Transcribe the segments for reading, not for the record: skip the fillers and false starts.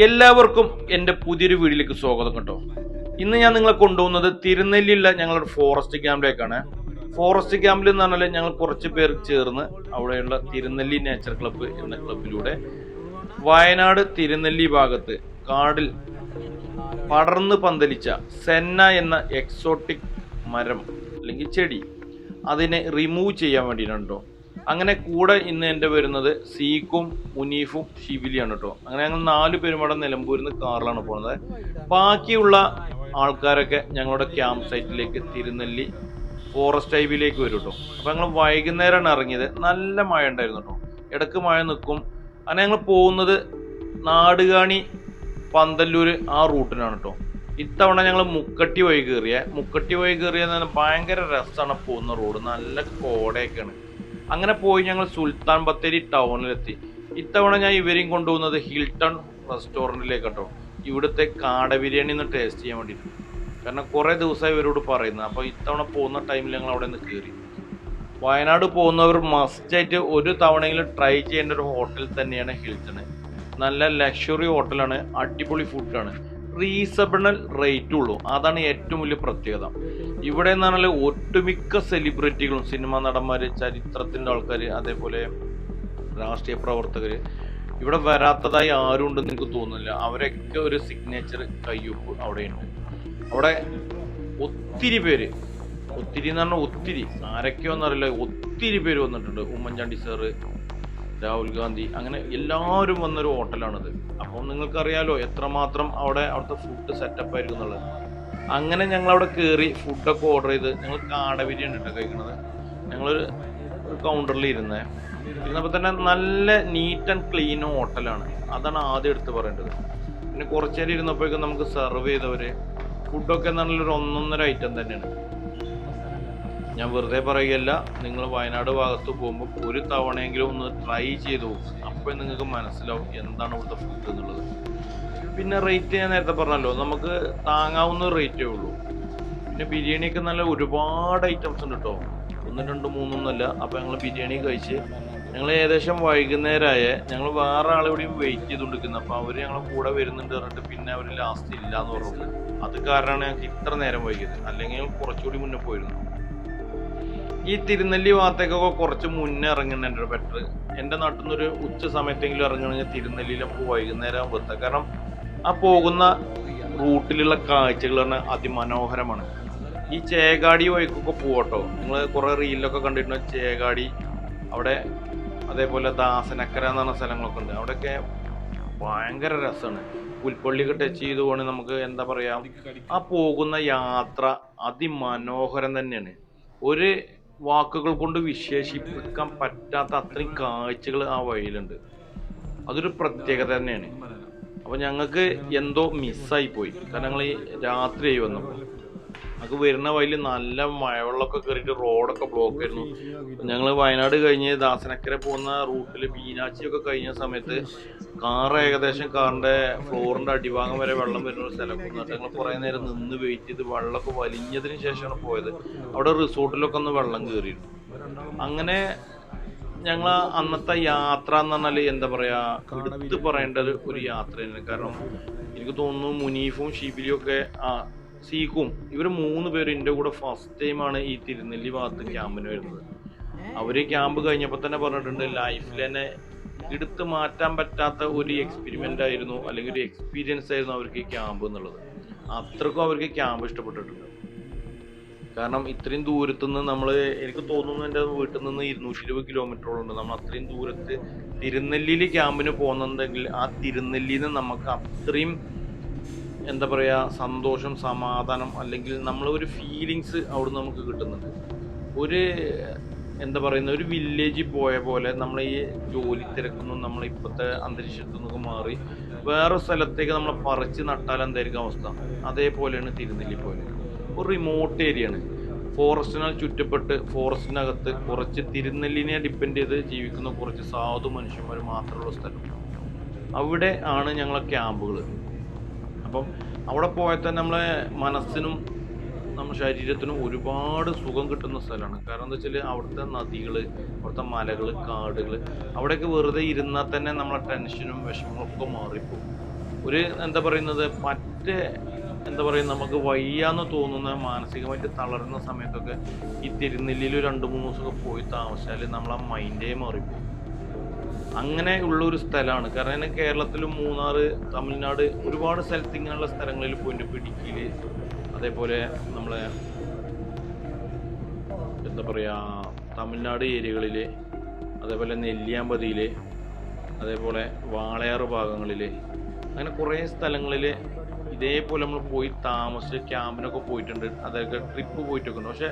എല്ലാവർക്കും എൻ്റെ പുതിയൊരു വീഡിയോയിലേക്ക് സ്വാഗതം കേട്ടോ. ഇന്ന് ഞാൻ നിങ്ങളെ കൊണ്ടുപോകുന്നത് തിരുനെല്ലിയുള്ള ഞങ്ങളുടെ ഫോറസ്റ്റ് ക്യാമ്പിലേക്കാണ്. ഫോറസ്റ്റ് ക്യാമ്പിൽ എന്ന് പറഞ്ഞാൽ ഞങ്ങൾ കുറച്ച് പേർ ചേർന്ന് അവിടെയുള്ള തിരുനെല്ലി നേച്ചർ ക്ലബ്ബ് എന്ന ക്ലബിലൂടെ വയനാട് തിരുനെല്ലി ഭാഗത്ത് കാടിൽ പടർന്ന് പന്തലിച്ച സെന്ന എന്ന എക്സോട്ടിക് മരം അല്ലെങ്കിൽ ചെടി അതിനെ റിമൂവ് ചെയ്യാൻ വേണ്ടിയിട്ടാണ് കേട്ടോ. അങ്ങനെ കൂടെ ഇന്ന് എൻ്റെ വരുന്നത് സീക്കും മുനീഫും ഷിബിലിയാണ് കേട്ടോ. അങ്ങനെ ഞങ്ങൾ 4 പേരും ഇവിടെ നിലമ്പൂരിൽ നിന്ന് കാറിലാണ് പോകുന്നത്. ബാക്കിയുള്ള ആൾക്കാരൊക്കെ ഞങ്ങളുടെ ക്യാമ്പ് സൈറ്റിലേക്ക് തിരുനെല്ലി ഫോറസ്റ്റ് ഹൈവേയിലേക്ക് വരും കേട്ടോ. അപ്പോൾ ഞങ്ങൾ വൈകുന്നേരമാണ് ഇറങ്ങിയത്. നല്ല മഴ ഉണ്ടായിരുന്നു കേട്ടോ. ഇടയ്ക്ക് മഴ നിൽക്കും. അങ്ങനെ ഞങ്ങൾ പോകുന്നത് നാടുകാണി പന്തല്ലൂർ ആ റൂട്ടിനാണ് കേട്ടോ. ഇത്തവണ ഞങ്ങൾ മുക്കട്ടി വഴി കയറിയെന്ന് ഭയങ്കര രസമാണ് പോകുന്ന റോഡ്. നല്ല കോടയൊക്കെയാണ്. അങ്ങനെ പോയി ഞങ്ങൾ സുൽത്താൻ ബത്തേരി ടൗണിലെത്തി. ഇത്തവണ ഞാൻ ഇവരെയും കൊണ്ടുപോകുന്നത് ഹിൽട്ടൺ റെസ്റ്റോറൻറ്റിലേക്ക് കേട്ടോ. ഇവിടുത്തെ കാട ബിരിയാണി ഒന്ന് ടേസ്റ്റ് ചെയ്യാൻ വേണ്ടിയിട്ട്. കാരണം കുറേ ദിവസമായി ഇവരോട് പറയുന്നത്. അപ്പോൾ ഇത്തവണ പോകുന്ന ടൈമിൽ ഞങ്ങൾ അവിടെ നിന്ന് കയറി. വയനാട് പോകുന്നവർ മസ്റ്റായിട്ട് ഒരു തവണയെങ്കിലും ട്രൈ ചെയ്യേണ്ട ഒരു ഹോട്ടൽ തന്നെയാണ് ഹിൽട്ടൺ. നല്ല ലക്ഷറി ഹോട്ടലാണ്. അടിപൊളി ഫുഡാണ്. റീസണബിൾ റേറ്റും ഉള്ളൂ. അതാണ് ഏറ്റവും വലിയ പ്രത്യേകത. ഇവിടെ എന്ന് പറഞ്ഞാൽ ഒട്ടുമിക്ക സെലിബ്രിറ്റികളും, സിനിമാ നടന്മാർ, ചരിത്രത്തിൻ്റെ ആൾക്കാർ, അതേപോലെ രാഷ്ട്രീയ പ്രവർത്തകർ ഇവിടെ വരാത്തതായി ആരും ഉണ്ടെന്ന് എനിക്ക് തോന്നുന്നില്ല. അവരൊക്കെ ഒരു സിഗ്നേച്ചർ കയ്യൊപ്പ് അവിടെയുണ്ട്. അവിടെ ഒത്തിരി പേര്, ഒത്തിരി എന്ന് പറഞ്ഞാൽ ഒത്തിരി, ആരൊക്കെയോന്നറിയില്ല, ഒത്തിരി പേര് വന്നിട്ടുണ്ട്. ഉമ്മൻചാണ്ടി സാറ്, രാഹുൽ ഗാന്ധി, അങ്ങനെ എല്ലാവരും വന്നൊരു ഹോട്ടലാണിത്. അപ്പം നിങ്ങൾക്കറിയാലോ എത്രമാത്രം അവിടുത്തെ ഫുഡ് സെറ്റപ്പ് ആയിരിക്കും എന്നുള്ളത്. അങ്ങനെ ഞങ്ങളവിടെ കയറി ഫുഡൊക്കെ ഓർഡർ ചെയ്ത് ഞങ്ങൾ കാട ബിരിയാണി കേട്ടോ കഴിക്കണത്. ഞങ്ങളൊരു കൗണ്ടറിൽ ഇരുന്നപ്പോൾ തന്നെ നല്ല നീറ്റ് ആൻഡ് ക്ലീൻ ഹോട്ടലാണ്. അതാണ് ആദ്യം എടുത്ത് പറയേണ്ടത്. പിന്നെ കുറച്ച് നേരം ഇരുന്നപ്പോഴേക്കും നമുക്ക് സെർവ് ചെയ്തവർ ഫുഡൊക്കെ നല്ലൊരു ഒന്നൊന്നര ഐറ്റം തന്നെയാണ്. ഞാൻ വെറുതെ പറയുകയല്ല, നിങ്ങൾ വയനാട് ഭാഗത്ത് പോകുമ്പോൾ ഒരു തവണയെങ്കിലും ഒന്ന് ട്രൈ ചെയ്തു പോകും. അപ്പോൾ നിങ്ങൾക്ക് മനസ്സിലാവും എന്താണ് ഇവിടുത്തെ ഫുഡ് എന്നുള്ളത്. പിന്നെ റേറ്റ് ഞാൻ നേരത്തെ പറഞ്ഞല്ലോ, നമുക്ക് താങ്ങാവുന്ന റേറ്റേ ഉള്ളൂ. പിന്നെ ബിരിയാണിയൊക്കെ നല്ല ഒരുപാട് ഐറ്റംസ് ഉണ്ട് കേട്ടോ. 1, 2, 3 ഒന്നുമല്ല. അപ്പോൾ ഞങ്ങൾ ബിരിയാണി കഴിച്ച് ഞങ്ങൾ ഏകദേശം വൈകുന്നേരമായ ഞങ്ങൾ വേറെ ആളെവിടെയും വെയിറ്റ് ചെയ്തുകൊണ്ടിരിക്കുന്നത്. അപ്പോൾ അവർ ഞങ്ങളെ കൂടെ വരുന്നുണ്ട് പറഞ്ഞിട്ട് പിന്നെ അവർ ലാസ്റ്റ് ഇല്ല എന്ന് പറഞ്ഞത്. അത് കാരണമാണ് ഞങ്ങൾക്ക് ഇത്ര നേരം വൈകിയത്. അല്ലെങ്കിൽ കുറച്ചുകൂടി മുന്നേ പോയിരുന്നു. ഈ തിരുനെല്ലി ഭാഗത്തേക്കൊക്കെ കുറച്ച് മുന്നേ ഇറങ്ങുന്നുണ്ട് ബെറ്റർ. എൻ്റെ നാട്ടിൽ നിന്നൊരു ഉച്ച സമയത്തെങ്കിലും ഇറങ്ങണമെങ്കിൽ തിരുനെല്ലിയിലപ്പോൾ വൈകുന്നേരം ആകുമ്പോൾ. കാരണം ആ പോകുന്ന റൂട്ടിലുള്ള കാഴ്ചകൾ പറഞ്ഞാൽ അതിമനോഹരമാണ്. ഈ ചേകാടി വഴിക്കൊക്കെ പോകട്ടോ. നിങ്ങൾ കുറേ റീലിലൊക്കെ കണ്ടിട്ടുണ്ട് ചേകാടി. അവിടെ അതേപോലെ ദാസനക്കര എന്ന് പറഞ്ഞ സ്ഥലങ്ങളൊക്കെ ഉണ്ട്. അവിടെയൊക്കെ ഭയങ്കര രസമാണ്. പുൽപ്പള്ളിയൊക്കെ ടച്ച് ചെയ്ത് പോകണമെങ്കിൽ നമുക്ക് എന്താ പറയുക, ആ പോകുന്ന യാത്ര അതിമനോഹരം തന്നെയാണ്. ഒരു വാക്കുകൾ കൊണ്ട് വിശേഷിപ്പിക്കാൻ പറ്റാത്ത അത്രയും കാഴ്ചകൾ ആ വഴിയിലുണ്ട്. അതൊരു പ്രത്യേകത തന്നെയാണ്. അപ്പോൾ ഞങ്ങൾക്ക് എന്തോ മിസ്സായി പോയി. കാരണം ഞങ്ങൾ ഈ രാത്രിയായി വന്നപ്പോൾ ഞങ്ങൾക്ക് വരുന്ന വഴിയിൽ നല്ല മഴവെള്ളമൊക്കെ കയറിയിട്ട് റോഡൊക്കെ ബ്ലോക്ക് ആയിരുന്നു. ഞങ്ങൾ വയനാട് കഴിഞ്ഞ് ദാസനക്കര പോകുന്ന റൂട്ടിൽ മീനാക്ഷിയൊക്കെ കഴിഞ്ഞ സമയത്ത് ഏകദേശം കാറിൻ്റെ ഫ്ലോറിൻ്റെ അടിഭാഗം വരെ വെള്ളം വരുന്ന ഒരു സ്ഥലം വന്നിട്ട് ഞങ്ങൾ കുറേ നേരം നിന്ന് വെയിറ്റ് ചെയ്ത് വെള്ളമൊക്കെ വലിഞ്ഞതിന് ശേഷമാണ് പോയത്. അവിടെ റിസോർട്ടിലൊക്കെ ഒന്ന് വെള്ളം കയറിയിരുന്നു. അങ്ങനെ ഞങ്ങൾ അന്നത്തെ യാത്ര എന്ന് പറഞ്ഞാൽ എന്താ പറയുക, എടുത്ത് പറയേണ്ട ഒരു യാത്ര തന്നെ. കാരണം എനിക്ക് തോന്നുന്നു മുനീഫും ഷിബിലിയും ഒക്കെ സീക്കും ഇവർ 3 പേരും എൻ്റെ കൂടെ ഫസ്റ്റ് ടൈമാണ് ഈ തിരുനെല്ലി ഭാഗത്ത് ക്യാമ്പിന് വരുന്നത്. അവർ ക്യാമ്പ് കഴിഞ്ഞപ്പോൾ തന്നെ പറഞ്ഞിട്ടുണ്ട് ലൈഫിൽ തന്നെ എടുത്ത് മാറ്റാൻ പറ്റാത്ത ഒരു എക്സ്പെരിമെൻ്റ് ആയിരുന്നു, അല്ലെങ്കിൽ ഒരു എക്സ്പീരിയൻസ് ആയിരുന്നു അവർക്ക് ഈ ക്യാമ്പ് എന്നുള്ളത്. അത്രക്കും അവർക്ക് ക്യാമ്പ് ഇഷ്ടപ്പെട്ടിട്ടുണ്ട്. കാരണം ഇത്രയും ദൂരത്തുനിന്ന് എനിക്ക് തോന്നുന്നു എൻ്റെ വീട്ടിൽ നിന്ന് 220 കിലോമീറ്ററോളം ഉണ്ട്. നമ്മൾ അത്രയും ദൂരത്ത് തിരുനെല്ലിയിൽ ക്യാമ്പിന് പോകുന്നുണ്ടെങ്കിൽ ആ തിരുനെല്ലിയിൽ നിന്ന് നമുക്ക് അത്രയും എന്താ പറയുക സന്തോഷം, സമാധാനം, അല്ലെങ്കിൽ ഒരു ഫീലിങ്സ് അവിടെ നമുക്ക് കിട്ടുന്നുണ്ട്. ഒരു എന്താ പറയുന്ന ഒരു വില്ലേജിൽ പോയ പോലെ നമ്മൾ ഈ ജോലി തിരക്കൊന്നും നമ്മൾ ഇപ്പോഴത്തെ അന്തരീക്ഷത്തിൽ നിന്നൊക്കെ മാറി വേറെ സ്ഥലത്തേക്ക് നമ്മൾ പറിച്ച് നട്ടാൽ എന്തായിരിക്കും അവസ്ഥ. അതേപോലെയാണ് തിരുനെല്ലി പോലെ. ഒരു റിമോട്ട് ഏരിയയാണ്. ഫോറസ്റ്റിനാൽ ചുറ്റപ്പെട്ട് ഫോറസ്റ്റിനകത്ത് കുറച്ച് തിരുനെല്ലിനെ ഡിപ്പെൻഡ് ചെയ്ത് ജീവിക്കുന്ന കുറച്ച് സാധു മനുഷ്യന്മാർ മാത്രമുള്ള സ്ഥലം. അവിടെ ആണ് ഞങ്ങളെ ക്യാമ്പുകൾ. അപ്പം അവിടെ പോയാൽ തന്നെ നമ്മളെ മനസ്സിനും നമ്മുടെ ശരീരത്തിനും ഒരുപാട് സുഖം കിട്ടുന്ന സ്ഥലമാണ്. കാരണം എന്താ വെച്ചാൽ അവിടുത്തെ നദികൾ, അവിടുത്തെ മലകൾ, കാടുകൾ, അവിടെയൊക്കെ വെറുതെ ഇരുന്നാൽ തന്നെ നമ്മളെ ടെൻഷനും വിഷമങ്ങളൊക്കെ മാറിപ്പോകും. ഒരു എന്താ പറയുന്നത് മറ്റേ എന്താ പറയുക നമുക്ക് വയ്യാന്ന് തോന്നുന്ന മാനസികമായിട്ട് തളരുന്ന സമയത്തൊക്കെ ഈ തിരുനെല്ലിയിൽ 2-3 ദിവസമൊക്കെ പോയി താമസിച്ചാൽ നമ്മളെ മൈൻഡേ മാറിപ്പോകും. അങ്ങനെ ഉള്ള ഒരു സ്ഥലമാണ്. കാരണം കേരളത്തിലും മൂന്നാർ, തമിഴ്നാട് ഒരുപാട് സ്ഥലത്ത് ഇങ്ങനെയുള്ള സ്ഥലങ്ങളിൽ പോയിട്ട് ഇടുക്കിയിൽ, അതേപോലെ നമ്മളെ എന്താ പറയുക തമിഴ്നാട് ഏരിയകളിൽ, അതേപോലെ നെല്ലിയാമ്പതിയിൽ, അതേപോലെ വാളയാറ് ഭാഗങ്ങളിൽ, അങ്ങനെ കുറേ സ്ഥലങ്ങളിൽ ഇതേപോലെ നമ്മൾ പോയി താമസിച്ച് ക്യാമ്പിനൊക്കെ പോയിട്ടുണ്ട്. അതൊക്കെ ട്രിപ്പ് പോയിട്ടൊക്കെ ഉണ്ട്. പക്ഷെ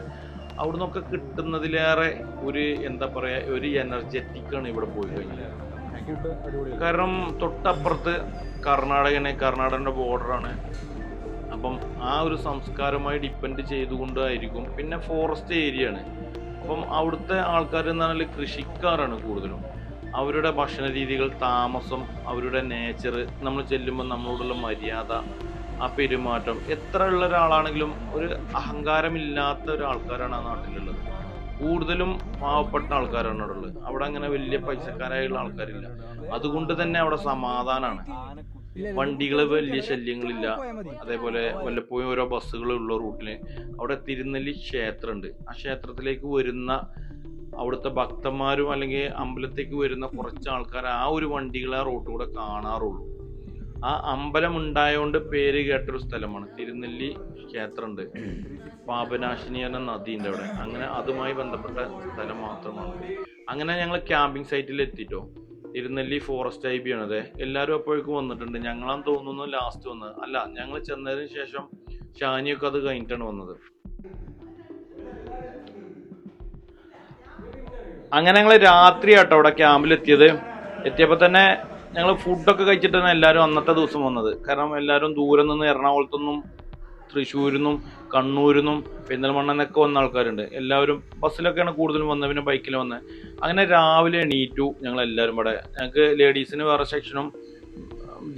അവിടെ നിന്നൊക്കെ കിട്ടുന്നതിലേറെ ഒരു എന്താ പറയുക ഒരു എനർജറ്റിക്കാണ് ഇവിടെ പോയി കഴിഞ്ഞാൽ. കാരണം തൊട്ടപ്പുറത്ത് കർണാടകൻ്റെ ബോർഡറാണ്. അപ്പം ആ ഒരു സംസ്കാരമായി ഡിപ്പെൻഡ് ചെയ്തുകൊണ്ടായിരിക്കും. പിന്നെ ഫോറസ്റ്റ് ഏരിയ ആണ്. അപ്പം അവിടുത്തെ ആൾക്കാർ എന്ന് പറഞ്ഞാൽ കൃഷിക്കാരാണ് കൂടുതലും. അവരുടെ ഭക്ഷണ രീതികൾ, താമസം, അവരുടെ നേച്ചർ, നമ്മൾ ചെല്ലുമ്പോൾ നമ്മളോടുള്ള മര്യാദ, ആ പെരുമാറ്റം, എത്ര ഉള്ള ഒരാളാണെങ്കിലും ഒരു അഹങ്കാരമില്ലാത്ത ഒരാൾക്കാരാണ് ആ നാട്ടിലുള്ളത്. കൂടുതലും പാവപ്പെട്ട ആൾക്കാരാണ് അവിടെ ഉള്ളത്. അവിടെ അങ്ങനെ വലിയ പൈസക്കാരായുള്ള ആൾക്കാരില്ല. അതുകൊണ്ട് തന്നെ അവിടെ സമാധാനമാണ്. വണ്ടികൾ വലിയ ശല്യങ്ങളില്ല. അതേപോലെ വല്ലപ്പോഴും ഓരോ ബസ്സുകളുള്ള റൂട്ടില് അവിടെ തിരുനെല്ലി ക്ഷേത്രമുണ്ട്. ആ ക്ഷേത്രത്തിലേക്ക് വരുന്ന അവിടുത്തെ ഭക്തന്മാരും അല്ലെങ്കിൽ അമ്പലത്തേക്ക് വരുന്ന കുറച്ച് ആൾക്കാർ ആ ഒരു വണ്ടികൾ ആ റോട്ടിൽ കൂടെ കാണാറുള്ളൂ. ആ അമ്പലം ഉണ്ടായതുകൊണ്ട് പേര് കേട്ടൊരു സ്ഥലമാണ്. തിരുനെല്ലി ക്ഷേത്രമുണ്ട്, പാപനാശിനി എന്ന നദിയുണ്ട് അവിടെ. അങ്ങനെ അതുമായി ബന്ധപ്പെട്ട സ്ഥലം മാത്രമാണ്. അങ്ങനെ ഞങ്ങൾ ക്യാമ്പിംഗ് സൈറ്റിൽ എത്തിയിട്ടോ. തിരുനെല്ലി ഫോറസ്റ്റ് ഐ ബി ആണത്. എല്ലാവരും അപ്പോഴേക്കും വന്നിട്ടുണ്ട്. ഞങ്ങളാന്ന് തോന്നുന്നു ലാസ്റ്റ് വന്നത്. അല്ല, ഞങ്ങൾ ചെന്നതിന് ശേഷം ഷാനിയൊക്കെ അത് കഴിഞ്ഞിട്ടാണ് വന്നത്. അങ്ങനെ ഞങ്ങൾ രാത്രി ആട്ടോ അവിടെ ക്യാമ്പിലെത്തിയത്. എത്തിയപ്പോൾ തന്നെ ഞങ്ങൾ ഫുഡൊക്കെ കഴിച്ചിട്ടാണ് എല്ലാവരും അന്നത്തെ ദിവസം വന്നത്. കാരണം എല്ലാവരും ദൂരെ നിന്ന് എറണാകുളത്തുനിന്നും തൃശ്ശൂരിൽ നിന്നും കണ്ണൂരിൽ നിന്നും പെരിന്തൽമണ്ണന്നൊക്കെ വന്ന ആൾക്കാരുണ്ട്. എല്ലാവരും ബസ്സിലൊക്കെയാണ് കൂടുതലും വന്നത്, പിന്നെ ബൈക്കിൽ വന്നത്. അങ്ങനെ രാവിലെ എണീറ്റു ഞങ്ങളെല്ലാവരും ഇവിടെ. ഞങ്ങൾക്ക് ലേഡീസിന് വേറെ സെക്ഷനും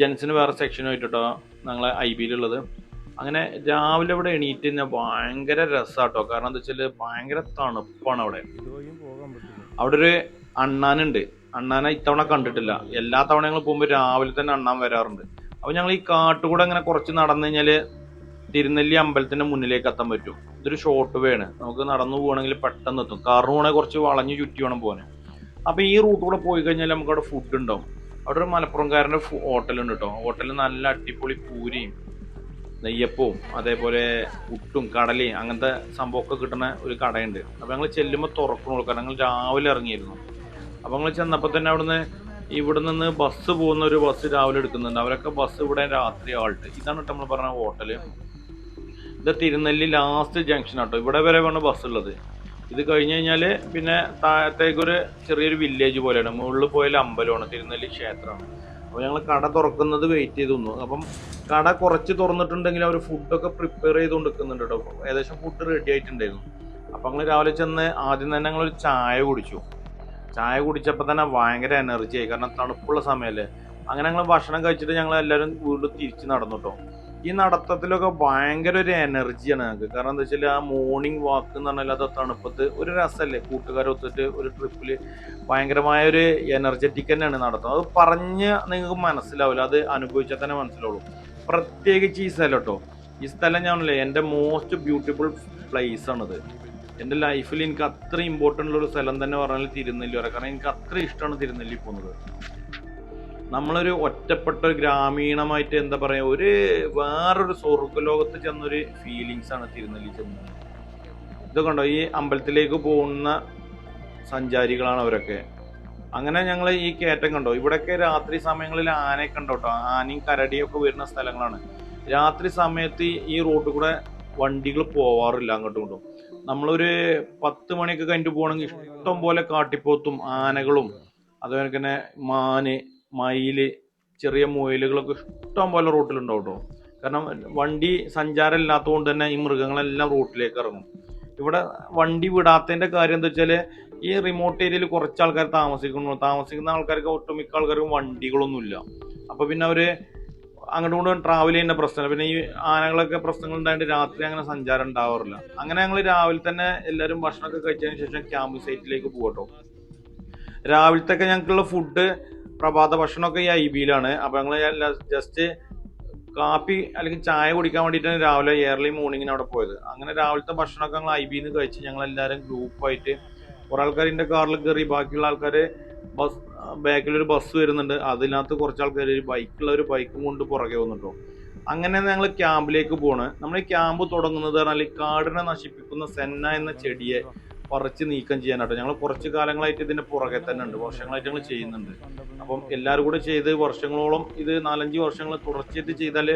ജെൻസിന് വേറെ സെക്ഷനും ആയിട്ടോ ഞങ്ങളെ ഐ ബിയിലുള്ളത്. അങ്ങനെ രാവിലെ ഇവിടെ എണീറ്റ് കഴിഞ്ഞാൽ ഭയങ്കര രസമാട്ടോ. കാരണം എന്താ വെച്ചാൽ ഭയങ്കര തണുപ്പാണ് അവിടെ. അവിടെ ഒരു അണ്ണാനുണ്ട്. അണ്ണാനെ ഇത്തവണ കണ്ടിട്ടില്ല. എല്ലാ തവണ ഞങ്ങൾ പോകുമ്പോൾ രാവിലെ തന്നെ അണ്ണാൻ വരാറുണ്ട്. അപ്പോൾ ഞങ്ങൾ ഈ കാട്ടുകൂടെ അങ്ങനെ കുറച്ച് നടന്നു കഴിഞ്ഞാൽ തിരുനെല്ലി അമ്പലത്തിന്റെ മുന്നിലേക്ക് എത്താൻ പറ്റും. ഇതൊരു ഷോർട്ട് വേ ആണ്. നമുക്ക് നടന്നു പോകണമെങ്കിൽ പെട്ടെന്ന് എത്തും. കാറിന് പോകണമെങ്കിൽ കുറച്ച് വളഞ്ഞു ചുറ്റി വേണം പോകാൻ. അപ്പോൾ ഈ റൂട്ട് കൂടെ പോയി കഴിഞ്ഞാൽ നമുക്ക് അവിടെ ഫുഡ് ഉണ്ടാവും. അവിടെ ഒരു മലപ്പുറംകാരൻ്റെ ഹോട്ടലുണ്ട് കേട്ടോ. ഹോട്ടലിൽ നല്ല അടിപൊളി പൂരിയും നെയ്യപ്പവും അതേപോലെ പുട്ടും കടലയും അങ്ങനത്തെ സംഭവമൊക്കെ കിട്ടുന്ന ഒരു കടയുണ്ട്. അപ്പോൾ ഞങ്ങൾ ചെല്ലുമ്പോൾ തുറക്കണുള്ളൂ. കാരണം ഞങ്ങൾ രാവിലെ ഇറങ്ങിയിരുന്നു. അപ്പോൾ ഞങ്ങൾ ചെന്നപ്പോൾ തന്നെ ഇവിടെ നിന്ന് ബസ് പോകുന്ന ഒരു ബസ് രാവിലെ എടുക്കുന്നുണ്ട്. അവരൊക്കെ ബസ് ഇവിടെ രാത്രി ആൾട്ട്. ഇതാണ് കേട്ടോ നമ്മൾ പറഞ്ഞ ഹോട്ടല്. ഇത് തിരുനെല്ലി ലാസ്റ്റ് ജംഗ്ഷൻ ആട്ടോ. ഇവിടെ വരെ വേണം ബസ് ഉള്ളത്. ഇത് കഴിഞ്ഞ് കഴിഞ്ഞാൽ പിന്നെ താഴത്തേക്കൊരു ചെറിയൊരു വില്ലേജ് പോലെയാണ്. മുകളിൽ പോയാൽ അമ്പലമാണ്, തിരുനെല്ലി ക്ഷേത്രമാണ്. അപ്പോൾ ഞങ്ങൾ കട തുറക്കുന്നത് വെയിറ്റ് ചെയ്ത് നിന്നു. അപ്പം കട കുറച്ച് തുറന്നിട്ടുണ്ടെങ്കിൽ അവർ ഫുഡൊക്കെ പ്രിപ്പയർ ചെയ്തുകൊണ്ട് നിൽക്കുന്നുണ്ട് കേട്ടോ. ഏകദേശം ഫുഡ് റെഡി ആയിട്ടുണ്ടായിരുന്നു. അപ്പം ഞങ്ങൾ രാവിലെ ചെന്ന് ആദ്യം തന്നെ ഞങ്ങളൊരു ചായ കുടിച്ചു. ചായ കുടിച്ചപ്പോൾ തന്നെ ഭയങ്കര എനർജി ആയി. കാരണം തണുപ്പുള്ള സമയമല്ലേ. അങ്ങനെ ഞങ്ങൾ ഭക്ഷണം കഴിച്ചിട്ട് ഞങ്ങൾ എല്ലാവരും വീണ്ടും തിരിച്ച് നടന്നു കേട്ടോ. ഈ നടത്തത്തിലൊക്കെ ഭയങ്കര ഒരു എനർജിയാണ് ഞങ്ങൾക്ക്. കാരണം എന്താ വെച്ചാൽ ആ മോർണിംഗ് വാക്ക് എന്ന് പറഞ്ഞാൽ അത് തണുപ്പത്ത് ഒരു രസമല്ലേ. കൂട്ടുകാരൊത്തിട്ട് ഒരു ട്രിപ്പിൽ ഭയങ്കരമായ ഒരു എനർജറ്റിക് തന്നെയാണ് നടത്തുന്നത്. അത് പറഞ്ഞ് നിങ്ങൾക്ക് മനസ്സിലാവില്ല, അത് അനുഭവിച്ചാൽ തന്നെ മനസ്സിലാവുള്ളൂ. പ്രത്യേകിച്ച് ഈ സ്ഥലം കേട്ടോ. ഈ സ്ഥലം ഞാനല്ലേ എൻ്റെ മോസ്റ്റ് ബ്യൂട്ടിഫുൾ പ്ലേസ് ആണിത്. എൻ്റെ ലൈഫിൽ എനിക്ക് അത്ര ഇമ്പോർട്ടൻ്റ് ഉള്ളൊരു സ്ഥലം തന്നെ പറഞ്ഞാൽ തിരുനെല്ലി പറയാം. കാരണം എനിക്ക് അത്ര ഇഷ്ടമാണ് തിരുനെല്ലി പോകുന്നത്. നമ്മളൊരു ഒറ്റപ്പെട്ട ഒരു ഗ്രാമീണമായിട്ട് എന്താ പറയുക ഒരു വേറൊരു സ്വർഗ്ഗലോകത്ത് ചെന്നൊരു ഫീലിങ്സ് ആണ് തിരുനെല്ലി ചെന്നത്. ഇതൊക്കെ ഉണ്ടോ ഈ അമ്പലത്തിലേക്ക് പോകുന്ന സഞ്ചാരികളാണ് അവരൊക്കെ. അങ്ങനെ ഞങ്ങൾ ഈ കയറ്റം കണ്ടോ. ഇവിടെയൊക്കെ രാത്രി സമയങ്ങളിൽ ആനയൊക്കെ ഉണ്ടോ കേട്ടോ. ആനയും കരടിയൊക്കെ വരുന്ന സ്ഥലങ്ങളാണ്. രാത്രി സമയത്ത് ഈ റോഡിൽ കൂടെ വണ്ടികൾ പോവാറില്ല അങ്ങോട്ടും ഇങ്ങോട്ടും. നമ്മളൊരു 10 മണിയൊക്കെ കഴിഞ്ഞിട്ട് പോകണമെങ്കിൽ ഇഷ്ടം പോലെ കാട്ടിപ്പോത്തും ആനകളും അതുപോലെ തന്നെ മാന്, മയില്, ചെറിയ മുയലുകളൊക്കെ ഇഷ്ടം പോലെ റൂട്ടിലുണ്ടാവും കേട്ടോ. കാരണം വണ്ടി സഞ്ചാരം ഇല്ലാത്തത് കൊണ്ട് തന്നെ ഈ മൃഗങ്ങളെല്ലാം റൂട്ടിലേക്ക് ഇറങ്ങും. ഇവിടെ വണ്ടി വിടാത്തതിൻ്റെ കാര്യം എന്താ വെച്ചാൽ ഈ റിമോട്ട് ഏരിയയിൽ കുറച്ച് ആൾക്കാർ താമസിക്കുന്ന ആൾക്കാർക്ക് ഒട്ടുമിക്ക ആൾക്കാർക്കും വണ്ടികളൊന്നുമില്ല. അപ്പോൾ പിന്നെ അവർ അങ്ങോട്ടും ഇങ്ങോട്ടും ട്രാവൽ ചെയ്യുന്ന പ്രശ്നമില്ല. പിന്നെ ഈ ആനകളൊക്കെ പ്രശ്നങ്ങൾ ഉണ്ടായിട്ട് രാത്രി അങ്ങനെ സഞ്ചാരം ഉണ്ടാവാറില്ല. അങ്ങനെ ഞങ്ങൾ രാവിലെ തന്നെ എല്ലാവരും ഭക്ഷണമൊക്കെ കഴിച്ചതിന് ശേഷം ക്യാമ്പ് സൈറ്റിലേക്ക് പോകട്ടോ. രാവിലത്തൊക്കെ ഞങ്ങൾക്കുള്ള ഫുഡ് പ്രഭാത ഭക്ഷണമൊക്കെ ഈ ഐ ബിയിലാണ്. അപ്പോൾ ഞങ്ങൾ ജസ്റ്റ് കാപ്പി അല്ലെങ്കിൽ ചായ കുടിക്കാൻ വേണ്ടിയിട്ടാണ് രാവിലെ ഏർലി മോർണിംഗിന് അവിടെ പോയത്. അങ്ങനെ രാവിലത്തെ ഭക്ഷണമൊക്കെ ഞങ്ങൾ IB-ന്ന് കഴിച്ച് ഞങ്ങളെല്ലാവരും ഗ്രൂപ്പായിട്ട് കുറെ ആൾക്കാർ എൻ്റെ കാറിൽ കയറി, ബാക്കിയുള്ള ആൾക്കാർ ബാക്കിലൊരു ബസ് വരുന്നുണ്ട്, അതിനകത്ത് കുറച്ച് ആൾക്കാർ ഒരു ബൈക്കും കൊണ്ട് പുറകെ വന്നിട്ടോ. അങ്ങനെ ഞങ്ങൾ ക്യാമ്പിലേക്ക് പോണ്. നമ്മൾ ഈ ക്യാമ്പ് തുടങ്ങുന്നത് പറഞ്ഞാൽ ഈ കാടിനെ നശിപ്പിക്കുന്ന സെന്ന എന്ന ചെടിയെ പറിച്ച് നീക്കം ചെയ്യാനാട്ടോ. ഞങ്ങൾ കുറച്ച് കാലങ്ങളായിട്ട് ഇതിന്റെ പുറകെ തന്നെ ഉണ്ട്, വർഷങ്ങളായിട്ട് ഞങ്ങൾ ചെയ്യുന്നുണ്ട്. അപ്പം എല്ലാവരും കൂടെ ചെയ്ത് വർഷങ്ങളോളം, ഇത് 4-5 വർഷങ്ങൾ തുടർച്ചയായിട്ട് ചെയ്താൽ